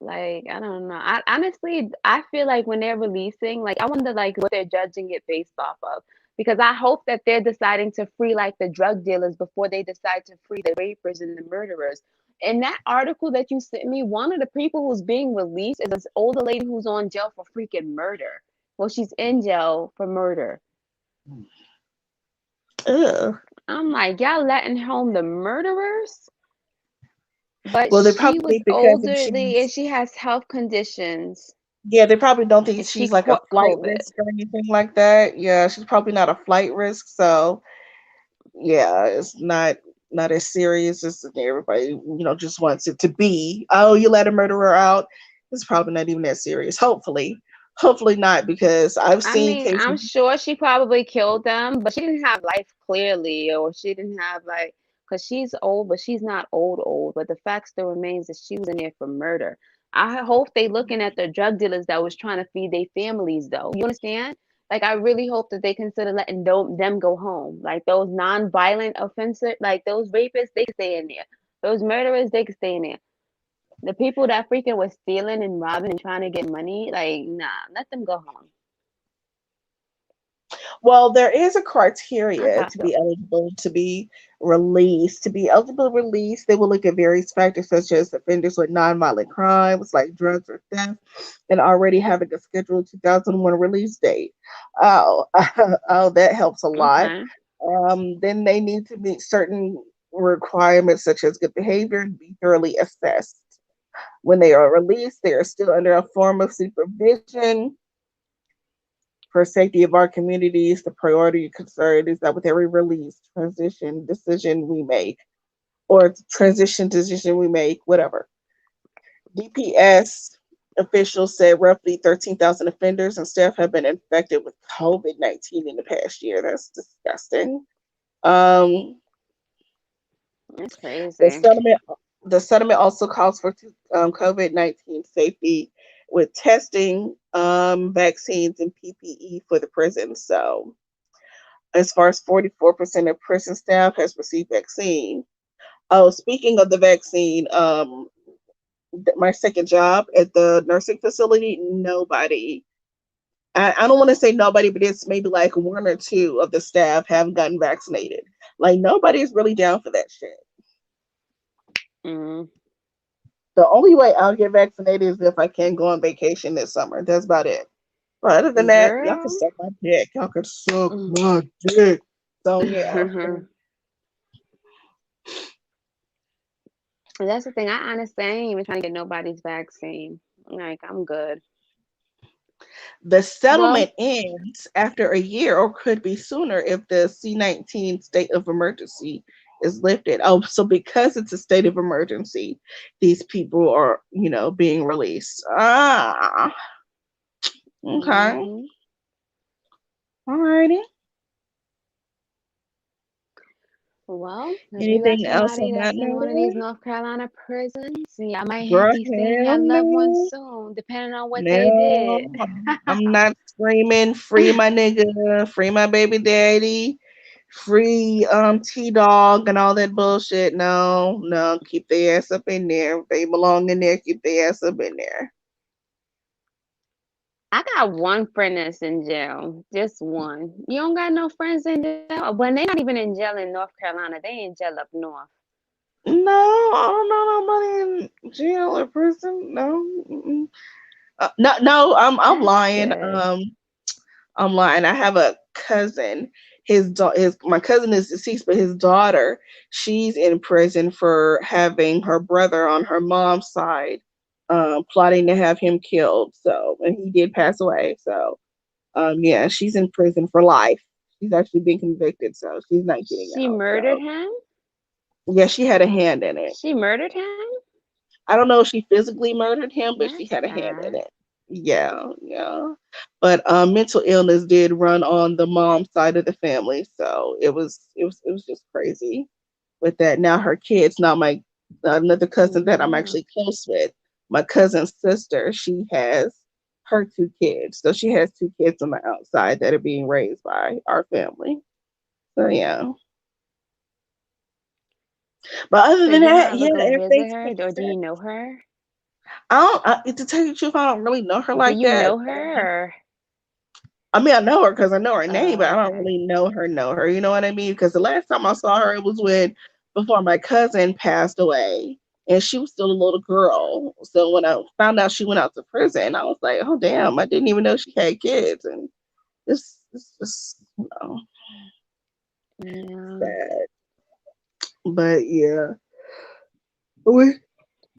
Like I don't know. I honestly feel like when they're releasing, like I wonder like what they're judging it based off of. Because I hope that they're deciding to free like the drug dealers before they decide to free the rapers and the murderers. In that article that you sent me, one of the people who's being released is this older lady who's on jail for freaking murder. Well, she's in jail for murder. Ugh. I'm like, y'all letting home the murderers? But Well, they she was probably because if elderly and she's she has health conditions. yeah, they probably don't think And she she's like a caught flight COVID. risk or anything like that. Yeah, she's probably not a flight risk. So yeah, it's not as serious as everybody just wants it to be. Oh, you let a murderer out. It's probably not even that serious. Hopefully not, because I've I seen mean, cases. I'm sure she probably killed them, but she didn't have life clearly, or she didn't have like, because she's old, but she's not old. But the fact still remains that she was in there for murder. I hope they looking at the drug dealers that was trying to feed their families, though. You understand? Like, I really hope that they consider letting them go home. Like those non-violent offenses, like those rapists, they can stay in there. Those murderers, they can stay in there. The people that freaking was stealing and robbing and trying to get money, like, nah, let them go home. Well, there is a I criteria thought to so. be eligible to be released. To be eligible to release, they will look at various factors such as offenders with nonviolent crimes like drugs or theft, and already having a scheduled 2001 release date. Oh, oh, that helps a lot. Okay. Then they need to meet certain requirements such as good behavior and be thoroughly assessed. When they are released, they are still under a form of supervision. For safety of our communities, the priority concern is that with every release, transition decision we make, whatever, DPS officials said roughly 13,000 offenders and staff have been infected with COVID-19 in the past year. That's disgusting. That's The crazy. settlement also calls for COVID-19 safety with testing, vaccines, and PPE for the prisons. So, as far as 44% of prison staff has received vaccine. Oh, speaking of the vaccine, my second job at the nursing facility, nobody. I don't want to say nobody, but it's maybe like one or two of the staff have gotten vaccinated. Like nobody's really down for that shit. Mm. The only way I'll get vaccinated is if I can go on vacation this summer. That's about it. But other than that, y'all can Girl. suck my dick. Y'all can suck my dick. So yeah. That's the thing. I honestly ain't even trying to get nobody's vaccine. Like, I'm good. The Well, settlement ends after a year or could be sooner if the C-19 state of emergency is lifted. Oh, so because it's a state of emergency, these people are, being released. Ah, okay. mhm. Alrighty. Well, if you got Anything else somebody on that that's in one of these note? North Carolina prisons, y'all might Girl, be seeing hell your loved ones no. soon, depending on what they No, did. I'm not screaming, free my nigga, free my baby daddy, free T-Dog and all that bullshit. No, no, keep their ass up in there. If they belong in there, keep their ass up in there. I got one friend that's in jail, just one. You don't got no friends in jail? When they're not even in jail in North Carolina, they in jail up north. No, I don't know nobody in jail or prison. No, no, I'm That's lying. good. I'm lying. I have a cousin. My cousin is deceased, but his daughter, she's in prison for having her brother on her mom's side, plotting to have him killed. So, and he did pass away. So, yeah, she's in prison for life. She's actually been convicted, so she's not getting She out. murdered So, him? yeah, she had a hand in it. She murdered him? I don't know if she physically murdered him, but she That's had a hand in sad. it. Yeah, yeah. But mental illness did run on the mom side of the family, so it was just crazy with that. Now her kids, now my another cousin that I'm Yeah. actually close with, my cousin's sister, she has her two kids. So she has two kids on the outside that are being raised by our family. So yeah. But other So than you're that, not yeah, gonna go visit everything's her, pretty or do set. you know her? To tell you the truth, I don't really know her Do like you that. know her? Or... I mean, I know her because I know her name, but Oh, I don't okay. really know her. You know what I mean? Because the last time I saw her, it was before my cousin passed away, and she was still a little girl. So when I found out she went out to prison, I was like, oh damn, I didn't even know she had kids, and it's just Yeah. sad. But yeah, we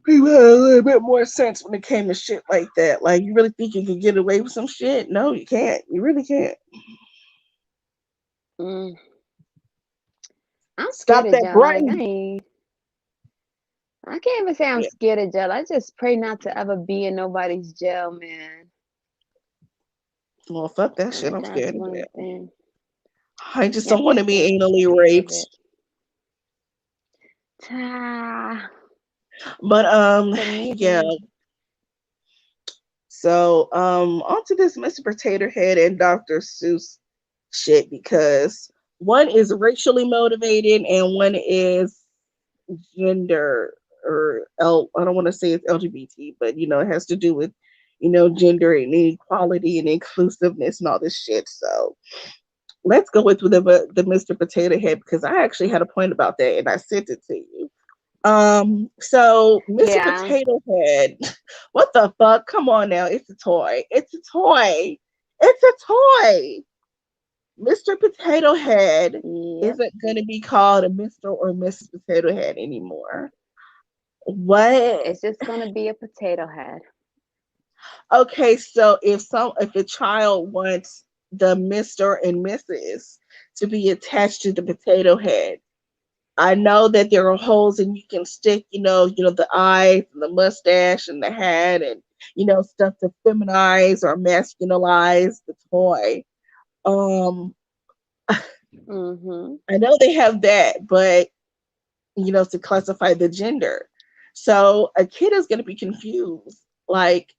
people had a little bit more sense when it came to shit like that. Like, you really think you could get away with some shit? No, you can't. You really can't. Mm. I'm scared Stop of that jail. Like, brain. I can't even say I'm Yeah. scared of jail. I just pray not to ever be in nobody's jail, man. Well, fuck that shit. Like, I'm that's scared of one jail. thing. I just Yeah, don't want to be anally scared of it. raped. But For yeah. me, So on to this Mr. Potato Head and Dr. Seuss shit, because one is racially motivated and one is gender, or I don't want to say it's LGBT, but it has to do with gender and equality and inclusiveness and all this shit. So let's go with the Mr. Potato Head, because I actually had a point about that and I sent it to you. So Mr. yeah. Potato Head, what the fuck? Come on now, it's a toy. It's a toy. It's a toy. Mr. Potato Head Yep. isn't gonna be called a Mr. or Mrs. Potato Head anymore. What? It's just gonna be a potato head. Okay, so if a child wants the Mr. and Mrs. to be attached to the potato head, I know that there are holes and you can stick, the eyes and the mustache and the hat and, stuff to feminize or masculinize the toy. I know they have that, but, to classify the gender. So a kid is going to be confused. Like,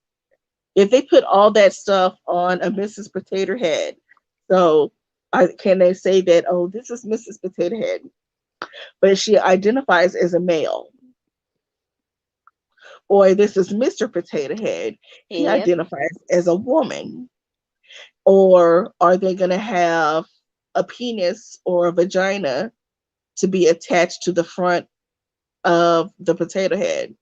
if they put all that stuff on a Mrs. Potato Head, so can they say that, oh, this is Mrs. Potato Head, but she identifies as a male? Or this is Mr. Potato Head, he identifies as a woman? Or are they going to have a penis or a vagina to be attached to the front of the potato head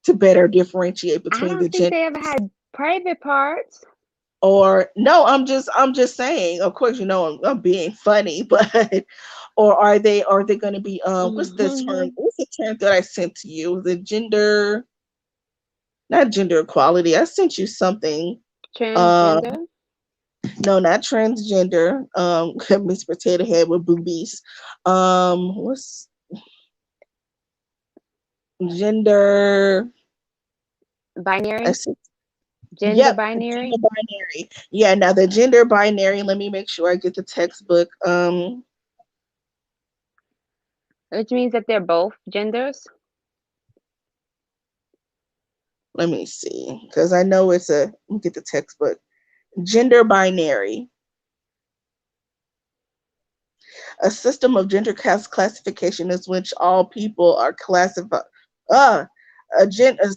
to better differentiate between the genders? I don't think they ever had private parts. Or no, I'm just saying. Of course, I'm being funny, but or are they going to be what's the term? What's the term that I sent to you? The gender, not gender equality. I sent you something. Transgender. No, not transgender. Miss Potato Head with boobies. What's gender? Binary. Gender binary. Gender binary. Yeah. Now the gender binary. Let me make sure I get the textbook. Which means that they're both genders. Let me see, because I know it's let me get the textbook. Gender binary. A system of gender classification is which all people are classified. A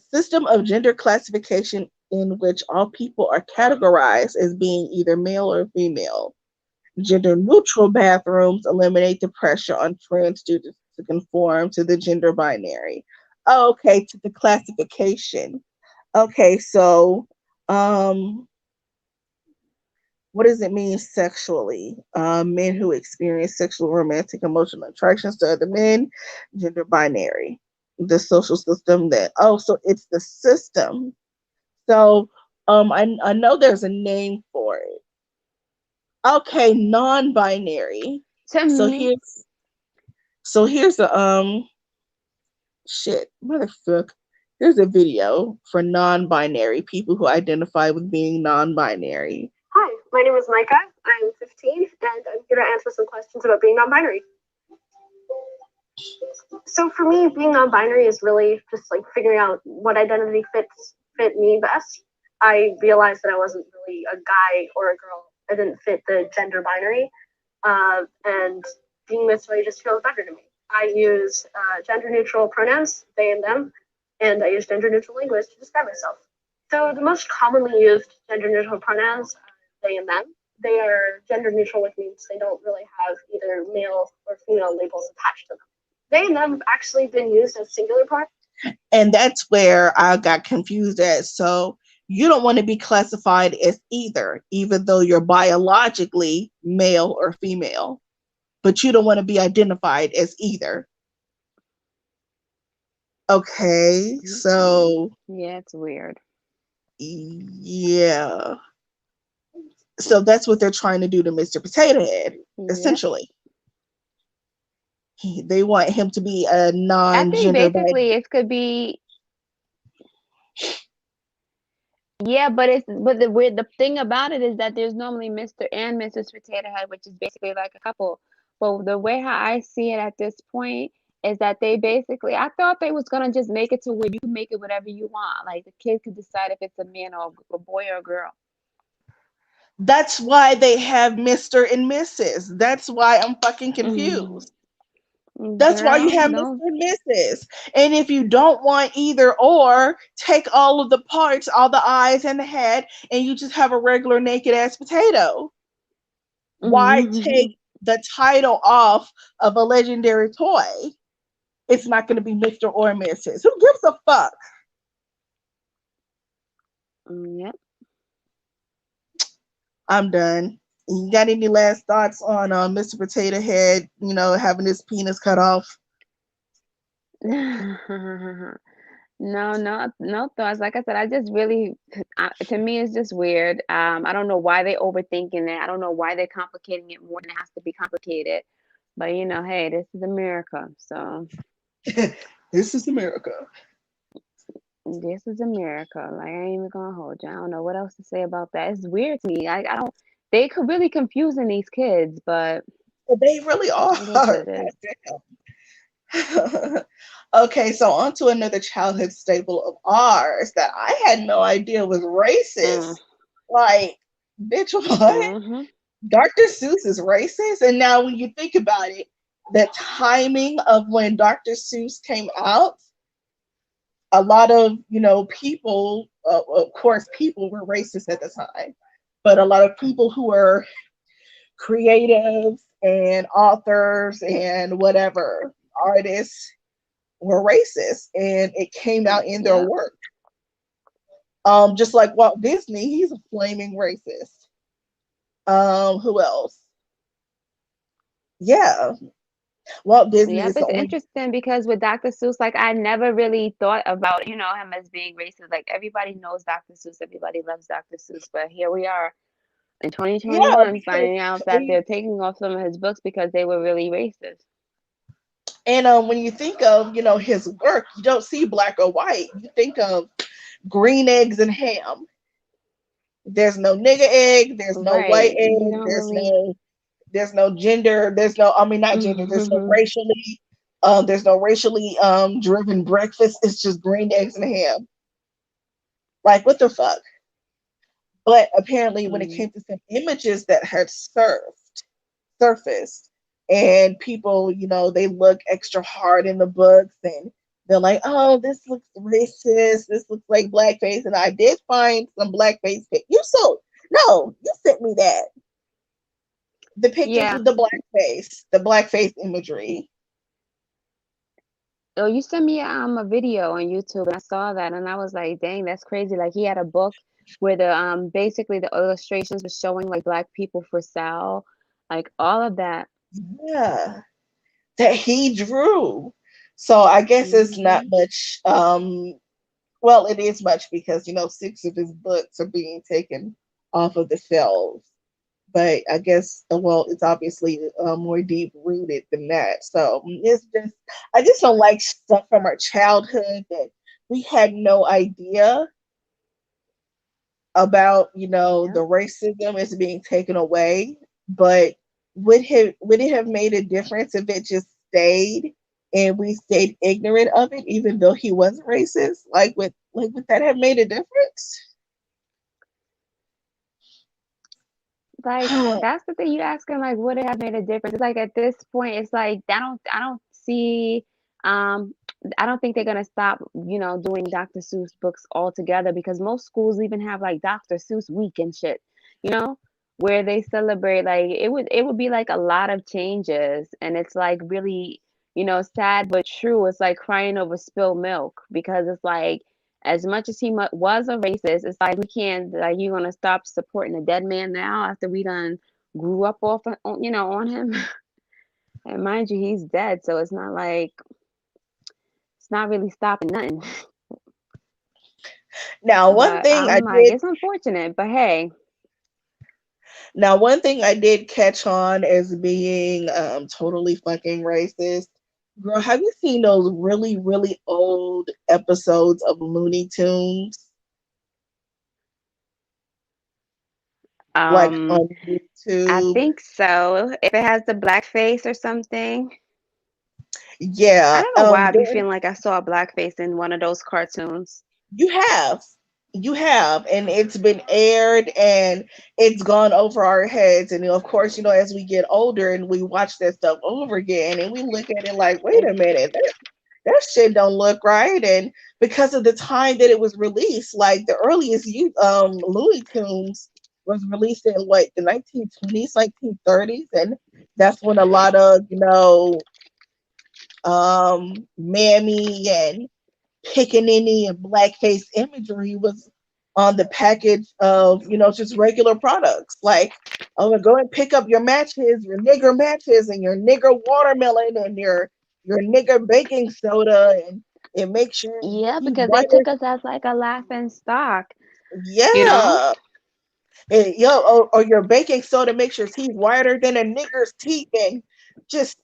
system of gender classification in which all people are categorized as being either male or female. Gender neutral bathrooms eliminate the pressure on trans students to conform to the gender binary. Okay, to the classification. Okay, so what does it mean sexually? Men who experience sexual, romantic, emotional attractions to other men, gender binary. The social system so it's the system. So I know there's a name for it. Okay, non-binary. So here's a shit, motherfucker. There's a video for non-binary people who identify with being non-binary. Hi, my name is Micah. I'm 15, and I'm here to answer some questions about being non-binary. So for me, being non-binary is really just like figuring out what identity fit me best. I realized that I wasn't really a guy or a girl. I didn't fit the gender binary, and being this way just feels better to me. I use gender-neutral pronouns, they and them, and I use gender-neutral language to describe myself. So the most commonly used gender-neutral pronouns are they and them. They are gender-neutral, which means they don't really have either male or female labels attached to them. They and them have actually been used as singular pronouns. And that's where I got confused at. So you don't want to be classified as either, even though you're biologically male or female, but you don't want to be identified as either. Okay, so yeah, it's weird. Yeah. So that's what they're trying to do to Mr. Potato Head, essentially. They want him to be a non-gender. I think basically it could be. Yeah, but the thing about it is that there's normally Mr. and Mrs. Potato Head, which is basically like a couple. But the way how I see it at this point is that they basically, I thought they was gonna just make it to where you can make it whatever you want. Like the kid could decide if it's a man or a boy or a girl. That's why they have Mr. and Mrs. That's why I'm fucking confused. That's why you have Mr. and Mrs. And if you don't want either or, take all of the parts, all the eyes and the head, and you just have a regular naked ass potato. Why take the title off of a legendary toy? It's not going to be Mr. or Mrs. Who gives a fuck? Yep. I'm done. You got any last thoughts on Mr. Potato Head, having his penis cut off? No thoughts. Like I said, I just really, to me, it's just weird. I don't know why they're overthinking it. I don't know why they're complicating it more than it has to be complicated. But you know, hey, this is America, so This is America. this is America. Like, I ain't even gonna hold you. I don't know what else to say about that. It's weird to me. I don't. They could really confusing these kids, but They really are. it is what it is. Goddamn. Okay, so on to another childhood staple of ours that I had no idea was racist. Like, bitch, what? Mm-hmm. Dr. Seuss is racist? And now when you think about it, the timing of when Dr. Seuss came out, a lot of, people, of course, people were racist at the time, but a lot of people who were creatives and authors and whatever artists were racist, and it came out in their Yep. work. Just like Walt Disney, he's a flaming racist. Who else? Yeah, Walt Disney Yep, is the it's only. interesting because with Dr. Seuss, like I never really thought about, him as being racist. Like everybody knows Dr. Seuss, everybody loves Dr. Seuss, but here we are in Yeah, 2021 because finding out that when they're taking off some of his books because they were really racist. and when you think of his work, you don't see black or white. You think of green eggs and ham. There's no nigger egg. There's no white Right. You egg. don't There's really. no gender. There's no, I mean, not gender. There's no racially driven breakfast. It's just green eggs and ham. Like, what the fuck? But apparently, when it Mm. came to some images that had surfaced, and people, they look extra hard in the books, and they're like, oh, this looks racist. This looks like blackface. And I did find some blackface. You sent me that. The pictures Yeah. with the blackface imagery. Oh, you sent me a video on YouTube and I saw that and I was like, dang, that's crazy. Like he had a book where the basically the illustrations were showing like black people for sale, like all of that. Yeah, that he drew. So I guess it's not Hmm. much. Well, it is much because 6 of his books are being taken off of the shelves. But I guess, well, it's obviously more deep rooted than that. So I just don't like stuff from our childhood that we had no idea about. Yeah. The racism is being taken away. But would it have made a difference if it just stayed and we stayed ignorant of it, even though he wasn't racist? Would that have made a difference? Like that's the thing you asking, like would it have made a difference? It's like at this point, it's like I don't see I don't think they're gonna stop, doing Dr. Seuss books altogether because most schools even have like Dr. Seuss week and shit, you know, where they celebrate like it would be like a lot of changes and it's like really, sad but true. It's like crying over spilled milk because it's like as much as he was a racist, it's like we can't like you're gonna stop supporting a dead man now after we done grew up on him. And mind you, he's dead, so it's not like it's not really stopping nothing. Now, one But thing I I'm like, did it's unfortunate, but hey, Now, one thing I did catch on as being totally fucking racist. Girl, have you seen those really, really old episodes of Looney Tunes? Like um, on I YouTube? think so. If it has the black face or something. I Yeah. don't know why I be feeling like I saw a blackface in one of those cartoons. You have. You have. And it's been aired and it's gone over our heads. And of course, as we get older and we watch that stuff over again and we look at it like, wait a minute, that shit don't look right. And because of the time that it was released, like the earliest Looney Tunes was released in what, the 1920s, 1930s, and that's when a lot of mammy and pickaninny and blackface imagery was on the package of just regular products. Like, oh, go and pick up your matches, your nigger matches, and your nigger watermelon, and your nigger baking soda, and it makes your Yeah, teeth because they whiter. took us as like a laughing stock, you know? Yeah. And, or your baking soda makes your teeth whiter than a nigger's teeth, and just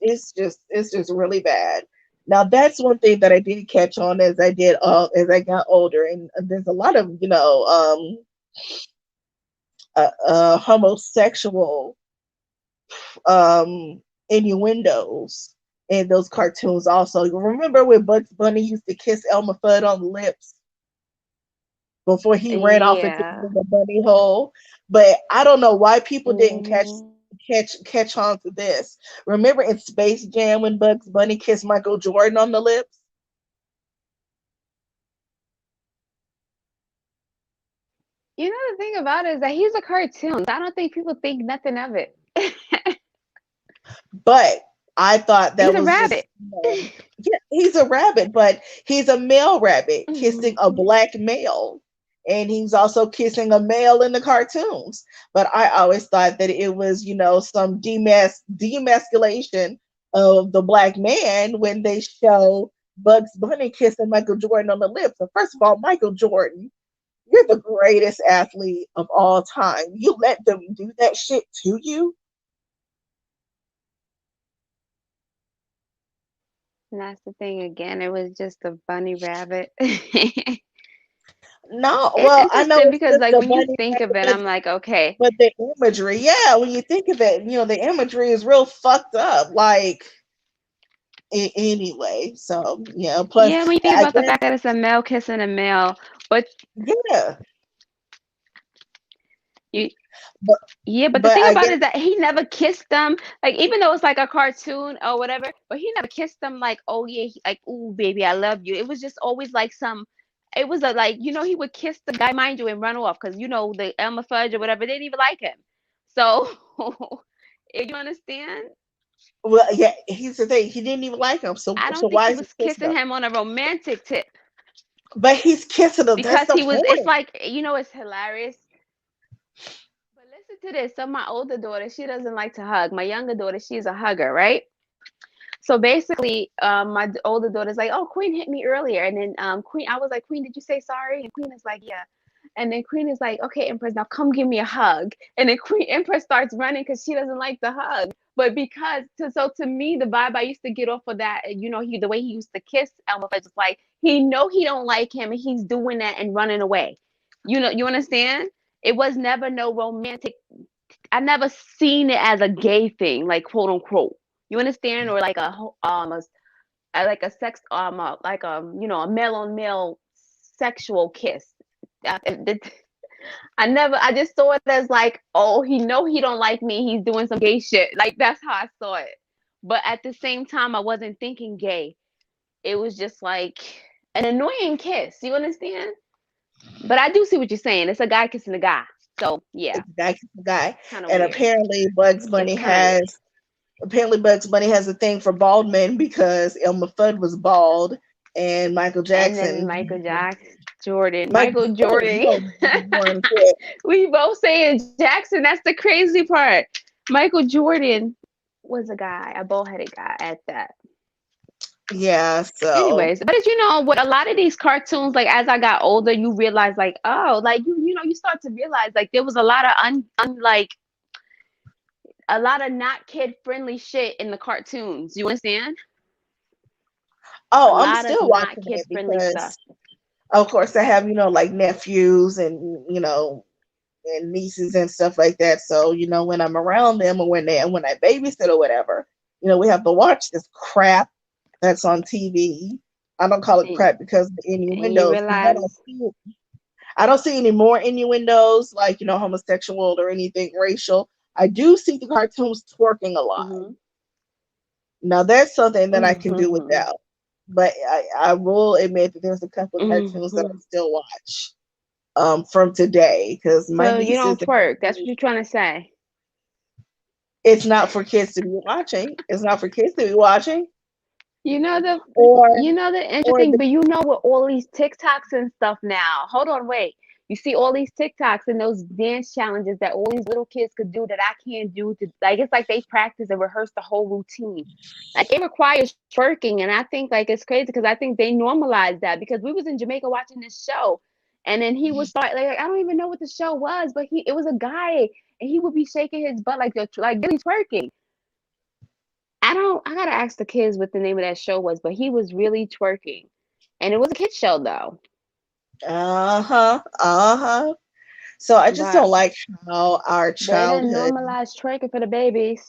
it's just really bad. Now that's one thing that I did catch on as I got older, and there's a lot of homosexual innuendos in those cartoons. Also, you remember when Bugs Bunny used to kiss Elmer Fudd on the lips before he ran off into Yeah. the bunny hole? But I don't know why people didn't Mhm. catch on to this. Remember in Space Jam when Bugs Bunny kissed Michael Jordan on the lips? You know, the thing about it is that he's a cartoon. I don't think people think nothing of it. But I thought He's that a was just, rabbit. yeah, he's a rabbit, but he's a male rabbit kissing a Mhm. black male. And he's also kissing a male in the cartoons. But I always thought that it was, some demasculation of the black man when they show Bugs Bunny kissing Michael Jordan on the lips. So first of all, Michael Jordan, you're the greatest athlete of all time. You let them do that shit to you? And that's the thing again. It was just a bunny rabbit. No, It's well, I know interesting it's because, just like, a when you bunny think of rabbit, it, I'm like, okay, but the imagery, yeah, when you think of it, the imagery is real fucked up. Like, anyway, so yeah. Plus, yeah, when you think I about the guess, fact that it's a male kissing a male, but yeah, you, but yeah, but the but thing I about it guess, is that he never kissed them. Like, even though it's like a cartoon or whatever, but he never kissed them like, oh yeah, like, ooh, baby, I love you. It was just always like some. It was a like, he would kiss the guy, mind you, and run off because the Elmer Fudge or whatever, they didn't even like him. So, you understand? well, yeah, he's the thing. He didn't even like him, so I so don't think why he is he was kissing kissing him? him on a romantic tip But he's kissing him. That's because the it's point. like, it's hilarious. But listen to this. So my older daughter, she doesn't like to hug. My younger daughter, she's a hugger, right? So basically, my older daughter's like, "Oh, Queen hit me earlier," and then Queen, I was like, "Queen, did you say sorry?" And Queen is like, "Yeah." And then Queen is like, "Okay, Empress, now come give me a hug." And then Queen Empress starts running because she doesn't like the hug. But to me, the vibe I used to get off of that, the way he used to kiss Elmer Fudd is like he know he don't like him, and he's doing that and running away. You understand? It was never no romantic. I never seen it as a gay thing, like quote unquote. You understand? Or like like a sex like a male on male sexual kiss. I just saw it as like, oh, he know he don't like me. He's doing some gay shit. Like that's how I saw it. But at the same time, I wasn't thinking gay. It was just like an annoying kiss. You understand? But I do see what you're saying. It's a guy kissing a guy. So yeah, It's the guy kissing the guy, kind of and weird. It's kind of weird. Apparently Bugs Bunny has a thing for bald men because Elmer Fudd was bald, and And then Michael Jordan. Yeah. We both saying Jackson. That's the crazy part. Michael Jordan was a bullheaded guy at that. Yeah, so Anyways, but as you know, with a lot of these cartoons, like as I got older, you realize like, oh, like you start to realize like there was a lot of like a lot of not kid friendly shit in the cartoons. You understand? A I'm lot of still not watching kid it friendly stuff. because of course I have, like nephews and and nieces and stuff like that. So, when I'm around them or when I babysit or whatever, we have to watch this crap that's on TV. I don't call it And, crap because of the and you innuendos. Because realize, I don't see any more innuendos like, homosexual or anything racial. I do see the cartoons twerking a lot. mm-hmm, Now that's something that I can do mm-hmm, without. But I will admit that there's a couple of cartoons that I mm-hmm. still watch from today because my So you nieces don't and twerk. That's what nephews, you're trying to say. it's not for kids to be watching. It's not for kids to be watching. You know the Or or interesting, the but with all these TikToks and stuff now. Hold on, wait. You see all these TikToks and those dance challenges that all these little kids could do that I can't do. It's like they practice and rehearse the whole routine. Like it requires twerking, and I think like it's crazy because I think they normalize that because we was in Jamaica watching this show, and then he would start like I don't even know what the show was, but it was a guy and he would be shaking his butt like really twerking. I gotta ask the kids what the name of that show was, but he was really twerking, and it was a kid show though. So I just But don't like how our they didn't childhood. normalize twerking for the babies.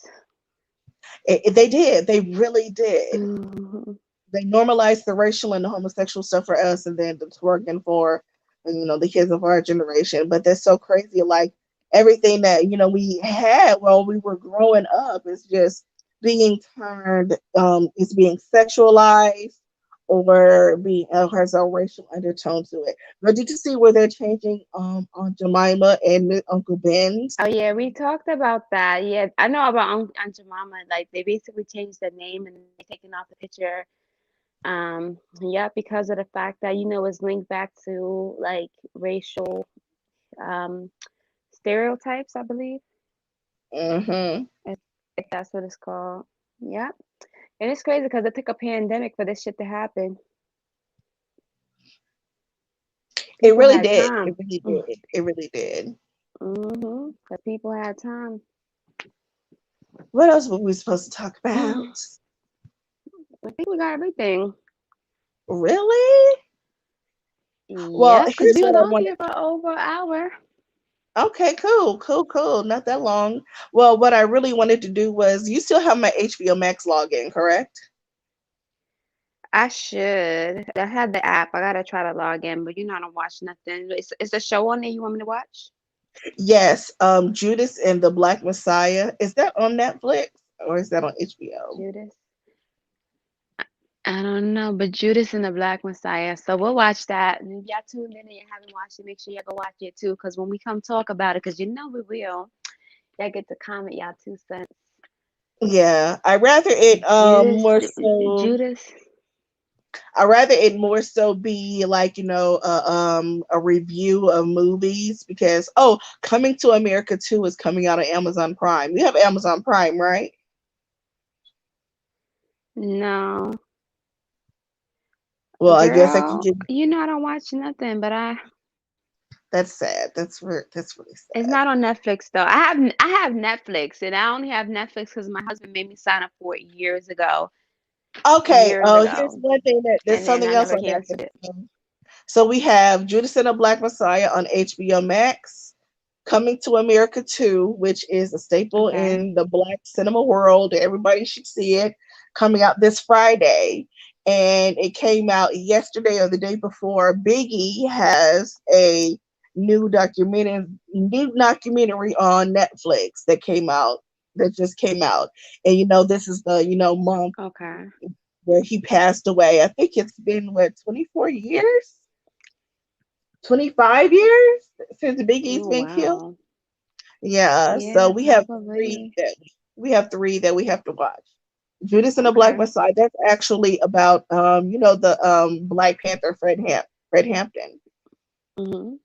They did. They really did. Mhm. They normalized the racial and the homosexual stuff for us, and then the twerking for, the kids of our generation. But that's so crazy. Like everything that we had while we were growing up is just being turned, is being sexualized, or being has a racial undertone to it. But did you see where they're changing Aunt Jemima and Uncle Ben's? Oh yeah, we talked about that. Yeah, I know about Aunt Jemima. Like they basically changed the name and they taken off the picture. Yeah, because of the fact that it's linked back to like racial um stereotypes, I believe. Mm-hmm. If that's what it's called. Yeah. And it's crazy because it took a pandemic for this shit to happen. It People really had did. time. It really did. It really did. Because people had time. What else were we supposed to talk about? I think we got everything. Really? Well, Yep, because here's we was what I on want. here for over an hour. Okay, cool. Not that long. Well, what I really wanted to do was, you still have my HBO Max login, correct? I should. I had the app. I gotta try to log in, but I don't watch nothing. Is a show on there you want me to watch? Yes. Judas and the Black Messiah. Is that on Netflix or is that on HBO? Judas. I don't know, but Judas and the Black Messiah. So we'll watch that. And if y'all tuned in and you haven't watched it, make sure y'all go watch it too. Because when we come talk about it, because we will, y'all get to comment y'all 2 cents. Yeah, I rather it more so. Judas. I rather it more so be like a review of movies, because Coming to America 2 is coming out on Amazon Prime. You have Amazon Prime, right? No. Well, I guess I can Girl, give. I don't watch nothing, but That's sad. That's really sad. it's not on Netflix though. I have Netflix, and I only have Netflix because my husband made me sign up for it years ago. Okay. Years Here's ago. one thing there's And then something I else never on canceled Netflix. it. So we have Judas and the Black Messiah on HBO Max, Coming to America 2, which is a staple Okay. in the Black cinema world. Everybody should see it. Coming out this Friday. And it came out yesterday or the day before. Biggie has a new documentary on Netflix that just came out. And this is the month Okay. where he passed away. I think it's been 24 years? 25 years since Biggie's Oh been killed. wow. Yeah, so Yeah, we have probably. three that we have to watch. Judas and the Black Okay. Messiah. That's actually about the Black Panther Fred Hampton. Mm-hmm.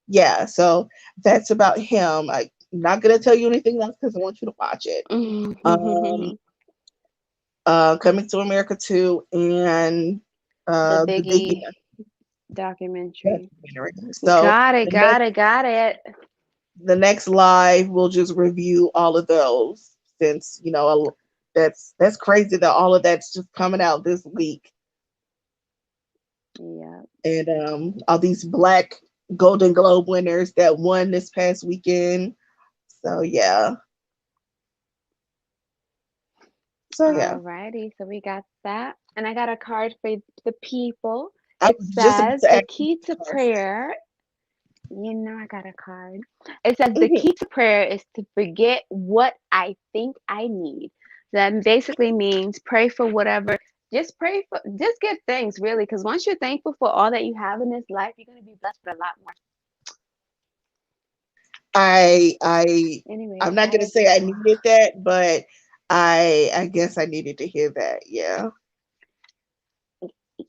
Yeah, so that's about him. I'm not gonna tell you anything else because I want you to watch it. Mm-hmm. Coming to America 2 and The the Biggie Biggie documentary. documentary. So Got it. the next live we'll just review all of those, since that's crazy that all of that's just coming out this week. Yeah. And all these Black Golden Globe winners that won this past weekend. So yeah. Alrighty, so we got that. And I got a card for the people. I It was just about says to the ask key to you. prayer. I got a card. It says the Mhm. key to prayer is to forget what I think I need. That basically means pray for whatever. Just give thanks, really, because once you're thankful for all that you have in this life, you're gonna be blessed with a lot more. I'm not gonna say I needed that, but I guess I needed to hear that. Yeah.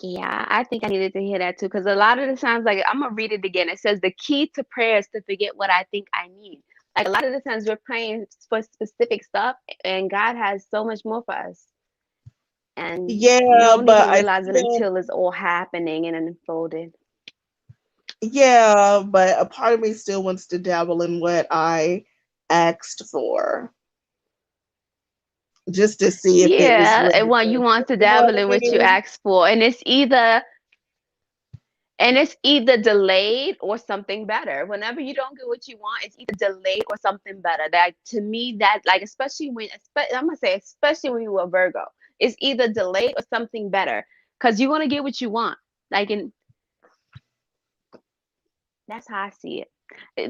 Yeah, I think I needed to hear that too, because a lot of the times, like I'm gonna read it again. It says the key to prayer is to forget what I think I need. Like a lot of the times we're praying for specific stuff, and God has so much more for us, and Yeah, you don't but even realize it until it's all happening and unfolded. yeah, but a part of me still wants to dabble in what I asked for. just to see if it was Yeah, really and what you good. want to You know what dabble in I what you mean? asked for, and it's either delayed or something better. Whenever you don't get what you want, it's either delayed or something better. That to me, that like I'm gonna say especially when you're a Virgo, it's either delayed or something better because you want to get what you want. Like, and that's how I see it.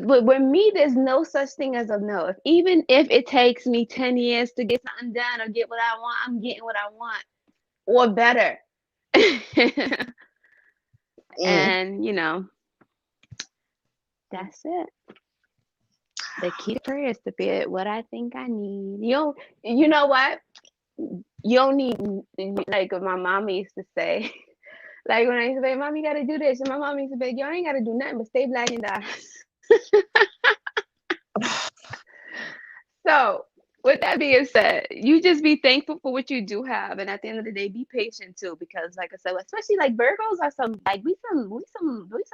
But with me, there's no such thing as a no. Even if it takes me 10 years to get something done or get what I want, I'm getting what I want or better. Mm. And that's it. The key to prayer is to get what I think I need. You know what? You don't need, like my mama used to say. Like when I used to say, "Mom, you gotta do this," and my mom used to say, "You ain't gotta do nothing but stay black and die." So, with that being said, you just be thankful for what you do have, and at the end of the day, be patient too, because, like I said, especially like Virgos are some like we some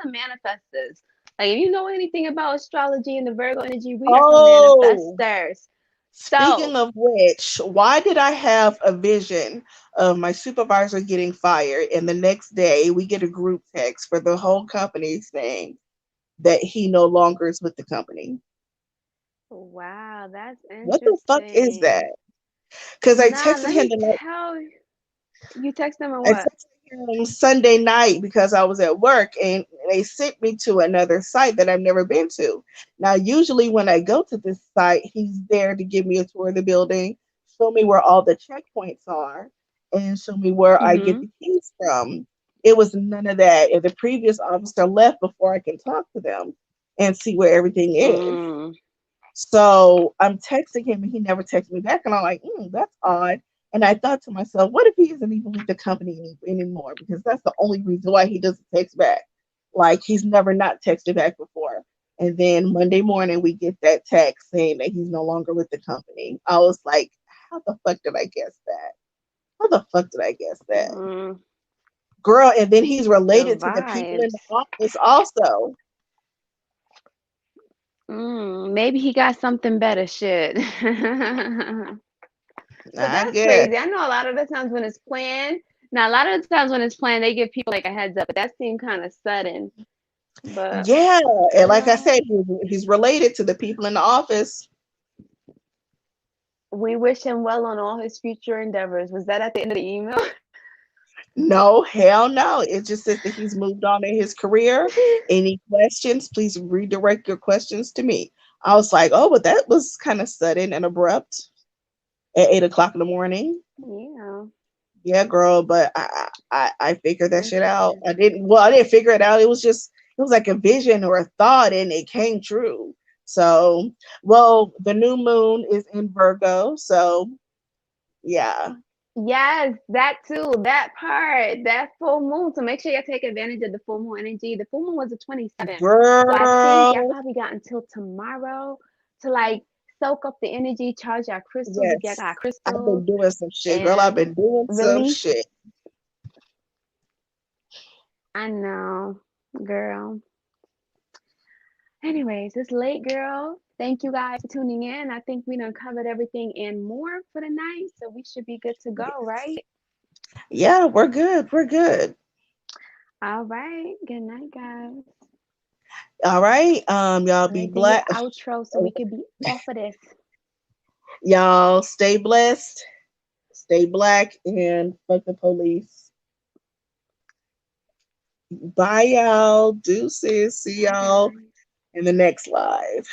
manifestors. Like if you know anything about astrology and the Virgo energy, we are some Oh, manifestors. speaking So, of which, why did I have a vision of my supervisor getting fired, and the next day we get a group text for the whole company saying that he no longer is with the company? wow, that's What the fuck is that? interesting. Because I Nah, texted let him me the night. tell you. You text them or I what? texted him Sunday night because I was at work, and they sent me to another site that I've never been to. Now, usually when I go to this site, he's there to give me a tour of the building, show me where all the checkpoints are, and show me where I get Mm-hmm. the keys from. It was none of that. And the previous officer left before I can talk to them and see where everything is. Mm. So I'm texting him and he never texts me back. And I'm like, that's odd. And I thought to myself, what if he isn't even with the company anymore? Because that's the only reason why he doesn't text back. Like he's never not texted back before. And then Monday morning, we get that text saying that he's no longer with the company. I was like, how the fuck did I guess that? How the fuck did I guess that? Mm. Girl, and then he's The related to the people in vibes. the office also. Maybe he got something better. Shit. But I that's guess. crazy. I know a lot of the times when it's planned. Now, a lot of the times when it's planned, they give people like a heads up. But that seemed kind of sudden. But Yeah. And like I girl, said, he's related to the people in the office. we wish him well on all his future endeavors. Was that at the end of the email? No, hell no. It just says that he's moved on in his career. Any questions, please redirect your questions to me. I was like, oh, but that was kind of sudden and abrupt at 8 o'clock in the morning. Yeah. Yeah, girl, but I figured that shit out. Interesting. I didn't figure it out. It was like a vision or a thought and it came true. So, well, the new moon is in Virgo. So, yeah. Yes, that too. That part, that full moon. So make sure you take advantage of the full moon energy. The full moon was the 27th. So I think y'all Girl, probably got until tomorrow to like soak up the energy, charge your crystals if y'all yes. got I've crystals, been doing some shit, girl. I've and been doing some release. shit. I know, girl. Anyways, it's late, girl. Thank you guys for tuning in. I think we done covered everything and more for the night. So we should be good to go, right? Yeah, we're good. We're good. All right. Good night, guys. All right. Y'all Let be me do your black. outro so we can be off of this. Y'all stay blessed, stay black, and fuck the police. Bye, y'all. Deuces. See Bye, y'all guys. in the next live.